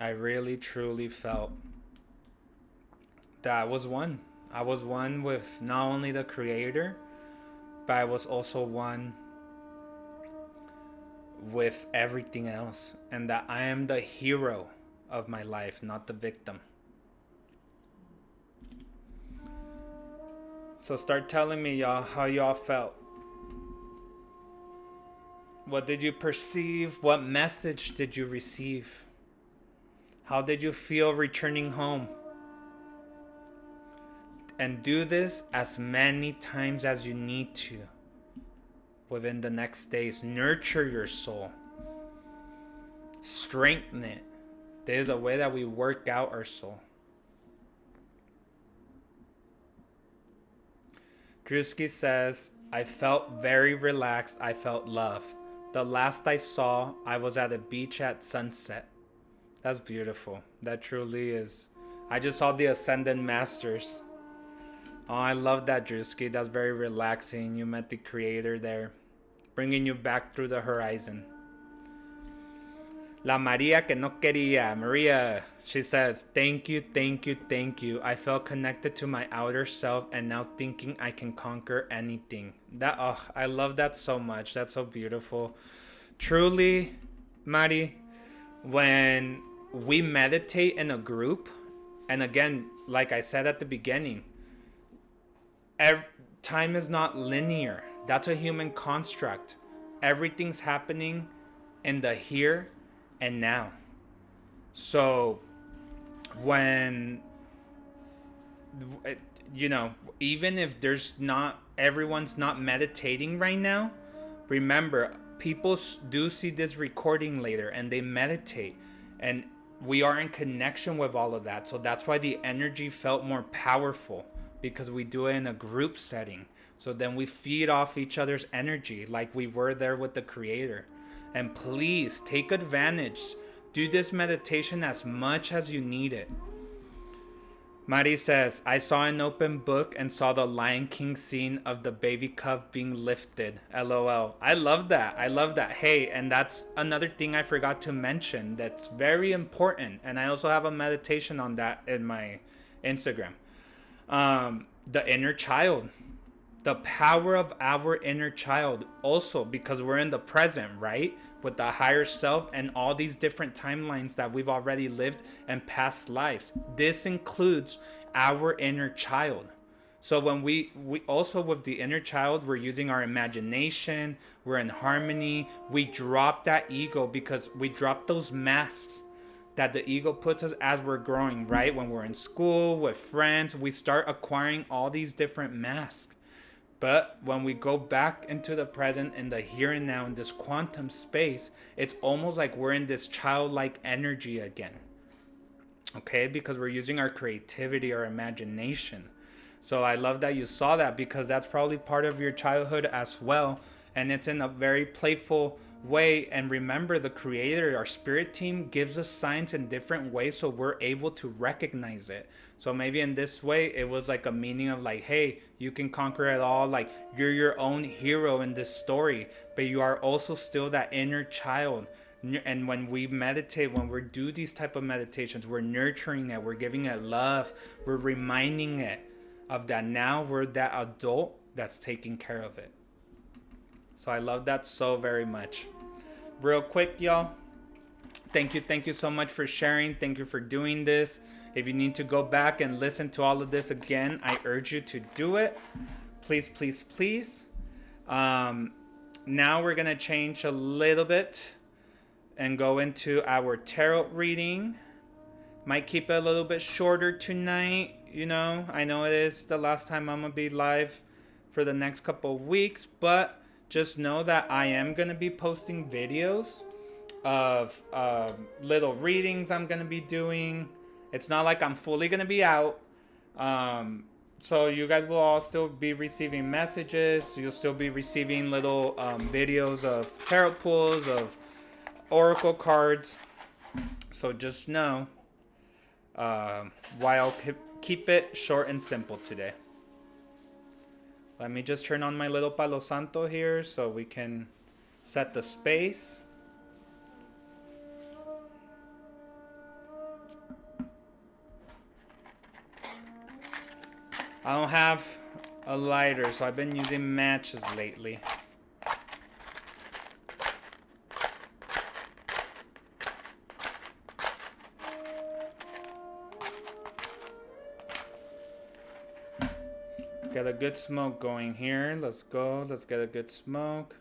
S1: I really, truly felt that I was one. I was one with not only the Creator, but I was also one with everything else. And that I am the hero of my life, not the victim. So start telling me, y'all, how y'all felt. What did you perceive? What message did you receive? How did you feel returning home? And do this as many times as you need to within the next days. Nurture your soul. Strengthen it. There's a way that we work out our soul. Drewski says, I felt very relaxed. I felt loved. The last I saw, I was at a beach at sunset. That's beautiful. That truly is. I just saw the Ascended Masters. Oh, I love that, Drewski. That's very relaxing. You met the Creator there, bringing you back through the horizon. La Maria que no quería. Maria, she says, thank you, thank you, thank you. I felt connected to my outer self and now thinking I can conquer anything. I love that so much. That's so beautiful. Truly, Mari, when we meditate in a group, and again, like I said at the beginning, time is not linear. That's a human construct. Everything's happening in the here and now. So when, even if everyone's not meditating right now, remember, people do see this recording later and they meditate, and we are in connection with all of that. So that's why the energy felt more powerful, because we do it in a group setting. So then we feed off each other's energy like we were there with the Creator. And please take advantage. Do this meditation as much as you need it. Mari says, I saw an open book and saw the Lion King scene of the baby cub being lifted. LOL. I love that. I love that. Hey, and that's another thing I forgot to mention that's very important. And I also have a meditation on that in my Instagram. The inner child. The power of our inner child. Also, because we're in the present, right? With the higher self and all these different timelines that we've already lived and past lives. This includes our inner child. So when we also, with the inner child, we're using our imagination. We're in harmony. We drop that ego, because we drop those masks that the ego puts us as we're growing, right? When we're in school, with friends, we start acquiring all these different masks. But when we go back into the present, in the here and now, in this quantum space, it's almost like we're in this childlike energy again. Okay? Because we're using our creativity, our imagination. So I love that you saw that, because that's probably part of your childhood as well. And it's in a very playful way. And remember, the creator, our spirit team, gives us signs in different ways so we're able to recognize it. So maybe in this way it was like a meaning of like, hey, you can conquer it all, like you're your own hero in this story, but you are also still that inner child. And when we meditate, when we do these type of meditations, we're nurturing it, we're giving it love, we're reminding it of that. Now we're that adult that's taking care of it. So I love that so very much. Real quick, y'all, thank you so much for sharing. Thank you for doing this. If you need to go back and listen to all of this again, I urge you to do it. Please, please, please. Now we're gonna change a little bit and go into our tarot reading. Might keep it a little bit shorter tonight. You know, I know it is the last time I'm gonna be live for the next couple of weeks, but just know that I am gonna be posting videos of little readings I'm gonna be doing. It's not like I'm fully gonna be out. So you guys will all still be receiving messages. You'll still be receiving little videos of tarot pulls, of oracle cards. So just know why I'll keep it short and simple today. Let me just turn on my little Palo Santo here so we can set the space. I don't have a lighter, so I've been using matches lately. Get a good smoke going here. Let's go. Let's get a good smoke.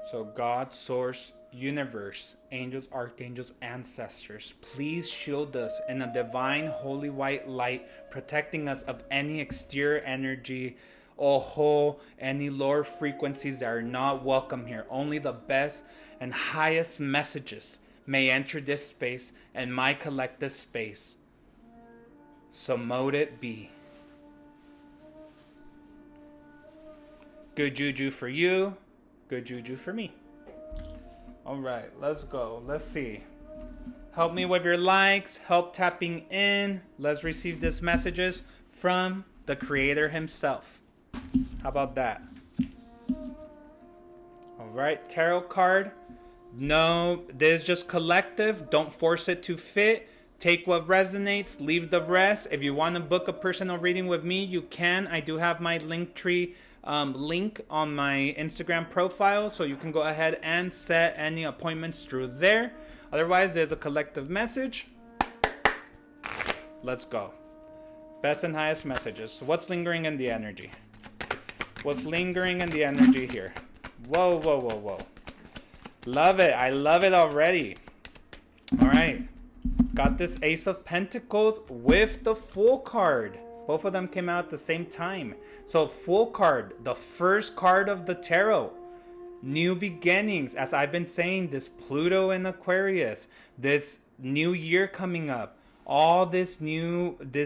S1: So God, source, universe, angels, archangels, ancestors, please shield us in a divine holy white light, protecting us of any exterior energy, any lower frequencies that are not welcome here. Only the best and highest messages may enter this space and my collective space. So mote it be. Good juju for you. Good juju for me. All right, let's go. Let's see. Help me with your likes. Help tapping in. Let's receive these messages from the creator himself. How about that? All right, tarot card. No, this is just collective. Don't force it to fit. Take what resonates. Leave the rest. If you want to book a personal reading with me, you can. I do have my Linktree link on my Instagram profile, so you can go ahead and set any appointments through there. Otherwise, there's a collective message. Let's go. Best and highest messages. What's lingering in the energy? What's lingering in the energy here? Whoa, whoa, whoa, whoa. Love it. I love it already. All right. Got this Ace of Pentacles with the Fool card. Both of them came out at the same time. So Fool card, the first card of the tarot. New beginnings. As I've been saying, this Pluto in Aquarius, this new year coming up, all this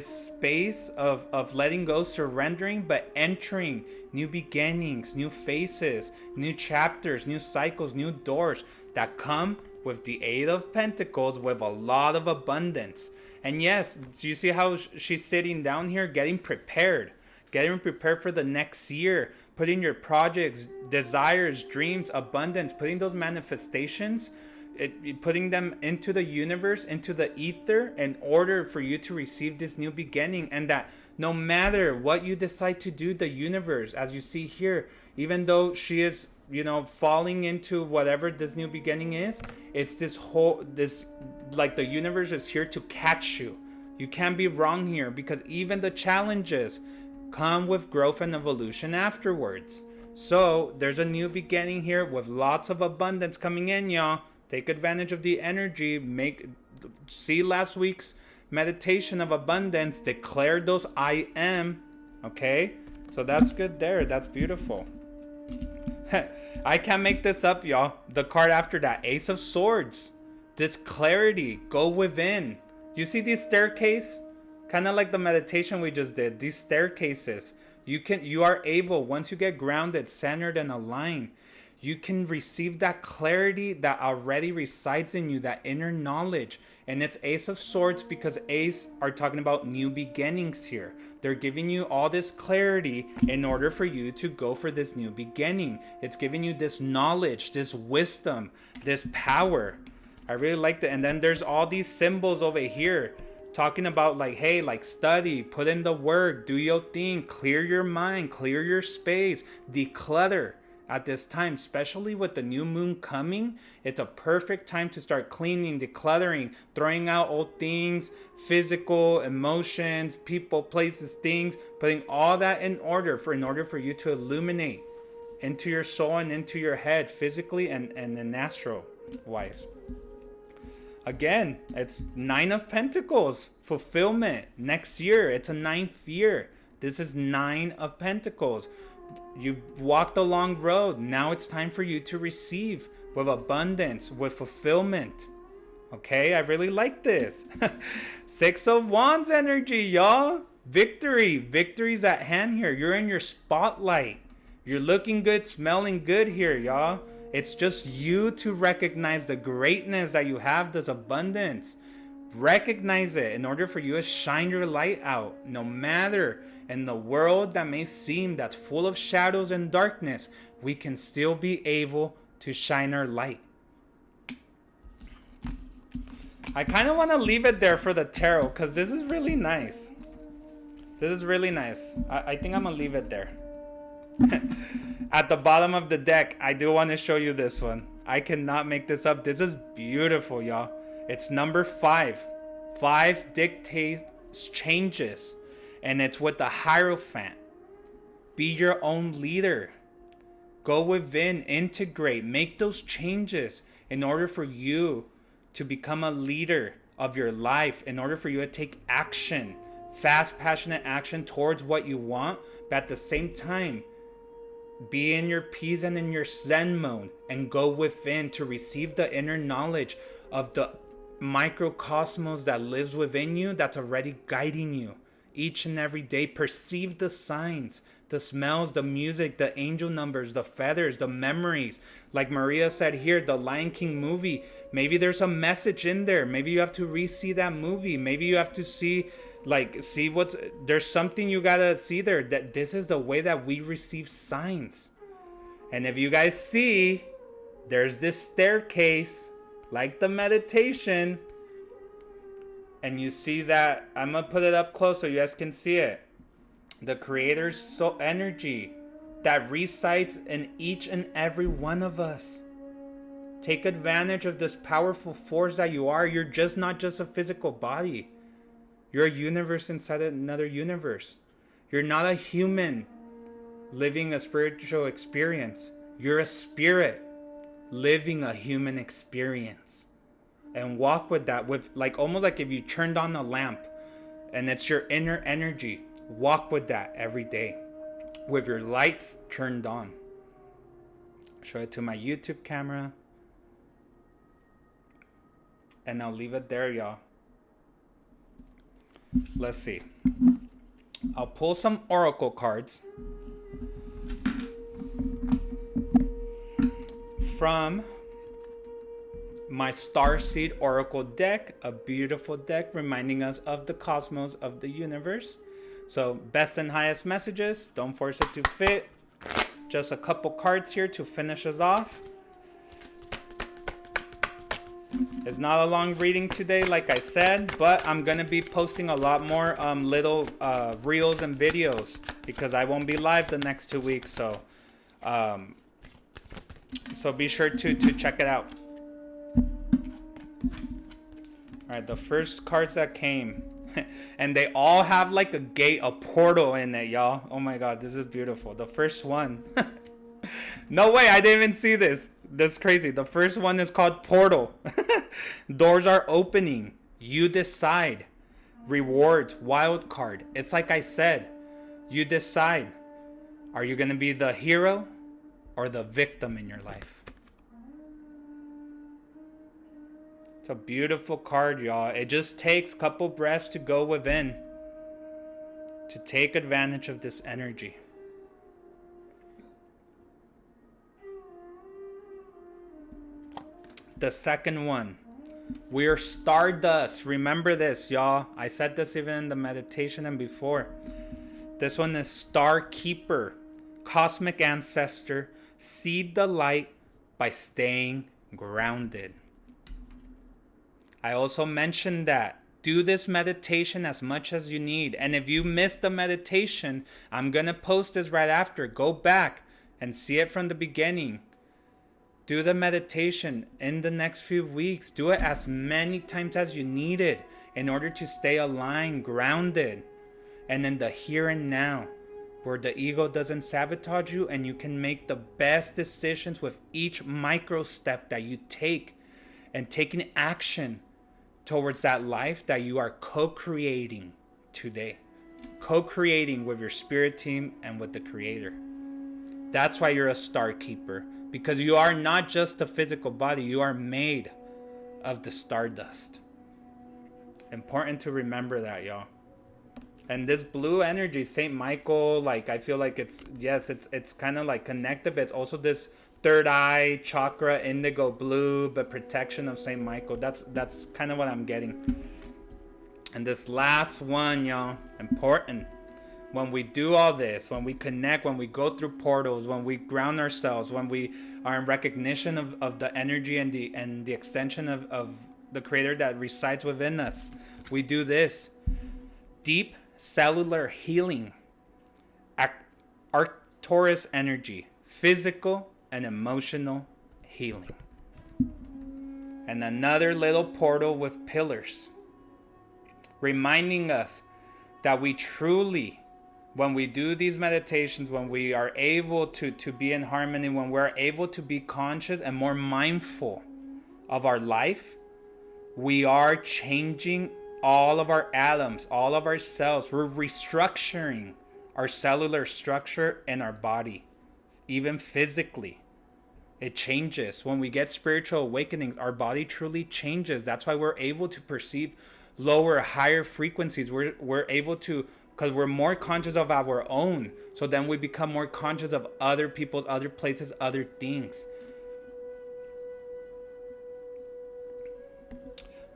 S1: space of letting go, surrendering, but entering new beginnings, new faces, new chapters, new cycles, new doors that come with the Eight of Pentacles with a lot of abundance. And yes, do you see how she's sitting down here getting prepared for the next year, putting your projects, desires, dreams, abundance, putting those manifestations, putting them into the universe, into the ether, in order for you to receive this new beginning. And that no matter what you decide to do, the universe, as you see here, even though she is, falling into whatever this new beginning is, it's like the universe is here to catch you. You can't be wrong here, because even the challenges come with growth and evolution afterwards. So there's a new beginning here with lots of abundance coming in, y'all. Take advantage of the energy. See last week's meditation of abundance, declare those I am. Okay, so that's good there. That's beautiful. I can't make this up, y'all. The card after that, Ace of Swords. This clarity, go within. You see these staircase? Kind of like the meditation we just did. These staircases. You are able, once you get grounded, centered, and aligned, you can receive that clarity that already resides in you, that inner knowledge. And it's Ace of Swords because Ace are talking about new beginnings here. They're giving you all this clarity in order for you to go for this new beginning. It's giving you this knowledge, this wisdom, this power. I really like that. And then there's all these symbols over here talking about like, hey, like study, put in the work, do your thing, clear your mind, clear your space, declutter. At this time, especially with the new moon coming, it's a perfect time to start cleaning, decluttering, throwing out old things, physical, emotions, people, places, things, putting all that in order for you to illuminate into your soul and into your head, physically and in astral wise. Again, it's 9 of Pentacles, fulfillment. Next year, it's a 9th year. This is 9 of Pentacles. You walked a long road. Now it's time for you to receive with abundance, with fulfillment. Okay, I really like this. 6 of Wands energy, y'all. Victory. Victory's at hand here. You're in your spotlight. You're looking good, smelling good here, y'all. It's just you to recognize the greatness that you have, this abundance. Recognize it in order for you to shine your light out. No matter in the world that may seem that's full of shadows and darkness, we can still be able to shine our light. I kind of want to leave it there for the tarot because this is really nice. This is really nice. I think I'm going to leave it there. At the bottom of the deck, I do want to show you this one. I cannot make this up. This is beautiful, y'all. It's number 5. 5 dictates changes. And it's with the Hierophant. Be your own leader. Go within, integrate, make those changes in order for you to become a leader of your life, in order for you to take action, fast, passionate action towards what you want, but at the same time, be in your peace and in your Zen mode and go within to receive the inner knowledge of the microcosmos that lives within you, that's already guiding you each and every day. Perceive the signs, the smells, the music, the angel numbers, the feathers, the memories. Like Maria said here, the Lion King movie, maybe there's a message in there. Maybe you have to re-see that movie. Maybe you have to see what's, there's something you gotta see there, that this is the way that we receive signs. And if you guys see, there's this staircase like the meditation, and you see that, I'm gonna put it up close so you guys can see it, the Creator's soul energy that resides in each and every one of us. Take advantage of this powerful force that you are. You're just not just a physical body. You're a universe inside another universe. You're not a human living a spiritual experience. You're a spirit living a human experience. And walk with that, with like almost like if you turned on a lamp and it's your inner energy. Walk with that every day with your lights turned on. Show it to my YouTube camera. And I'll leave it there, y'all. Let's see. I'll pull some oracle cards from my Starseed Oracle deck, a beautiful deck reminding us of the cosmos of the universe. So best and highest messages, don't force it to fit. Just a couple cards here to finish us off. It's not a long reading today, like I said, but I'm going to be posting a lot more little reels and videos because I won't be live the next 2 weeks. So be sure to check it out. All right, the first cards that came, and they all have like a gate, a portal in it, y'all. Oh my God, this is beautiful. The first one. No way, I didn't even see this. That's crazy. The first one is called Portal. Doors are opening. You decide. rewards, wild card. It's like I said, you decide. Are you going to be the hero or the victim in your life? It's a beautiful card, y'all. It just takes a couple breaths to go within, to take advantage of this energy. The second one, we're stardust. Remember this, y'all. I said this even in the meditation and before. This one is Star Keeper, cosmic ancestor. Seed the light by staying grounded. I also mentioned that. Do this meditation as much as you need. And if you missed the meditation, I'm going to post this right after. Go back and see it from the beginning. Do the meditation in the next few weeks. Do it as many times as you need it in order to stay aligned, grounded, and in the here and now, where the ego doesn't sabotage you and you can make the best decisions with each micro step that you take, and taking action towards that life that you are co-creating today. Co-creating with your spirit team and with the Creator. That's why you're a star keeper. Because you are not just a physical body. You are made of the stardust. Important to remember that, y'all. And this blue energy, Saint Michael, like I feel like it's kind of like connected, but it's also this third eye chakra, indigo blue, but protection of Saint Michael. That's kind of what I'm getting. And this last one, y'all, important. When we do all this, when we connect, when we go through portals, when we ground ourselves, when we are in recognition of the energy and the extension of the Creator that resides within us, we do this. Deep cellular healing. Arcturus energy. Physical and emotional healing. And another little portal with pillars. Reminding us that we truly, when we do these meditations, when we are able to be in harmony, when we're able to be conscious and more mindful of our life, we are changing all of our atoms, all of our cells. We're restructuring our cellular structure in our body, even physically. It changes. When we get spiritual awakenings, our body truly changes. That's why we're able to perceive lower, higher frequencies. We're able to, because we're more conscious of our own. So then we become more conscious of other people, other places, other things.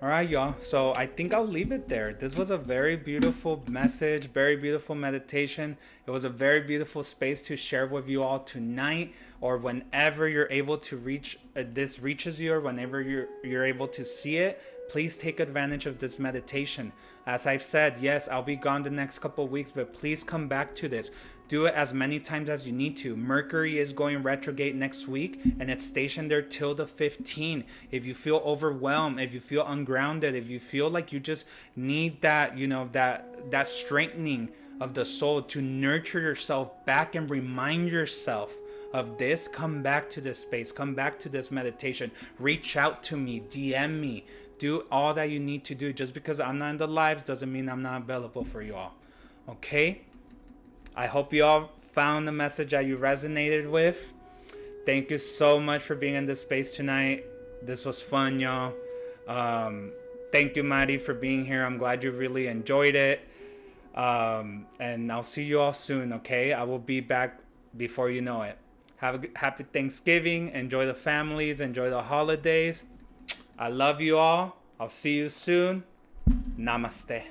S1: All right, y'all. So I think I'll leave it there. This was a very beautiful message, very beautiful meditation. It was a very beautiful space to share with you all tonight, or whenever you're able to this reaches you, or whenever you're able to see it. Please take advantage of this meditation. As I've said, yes, I'll be gone the next couple of weeks, but please come back to this. Do it as many times as you need to. Mercury is going retrograde next week, and it's stationed there till the 15th. If you feel overwhelmed, if you feel ungrounded, if you feel like you just need that, that strengthening of the soul to nurture yourself back and remind yourself of this, come back to this space, come back to this meditation, reach out to me, DM me, do all that you need to do. Just because I'm not in the lives doesn't mean I'm not available for you all. Okay? I hope you all found the message that you resonated with. Thank you so much for being in this space tonight. This was fun, y'all. Thank you, Mari, for being here. I'm glad you really enjoyed it. And I'll see you all soon, okay? I will be back before you know it. Have a happy Thanksgiving. Enjoy the families. Enjoy the holidays. I love you all. I'll see you soon. Namaste.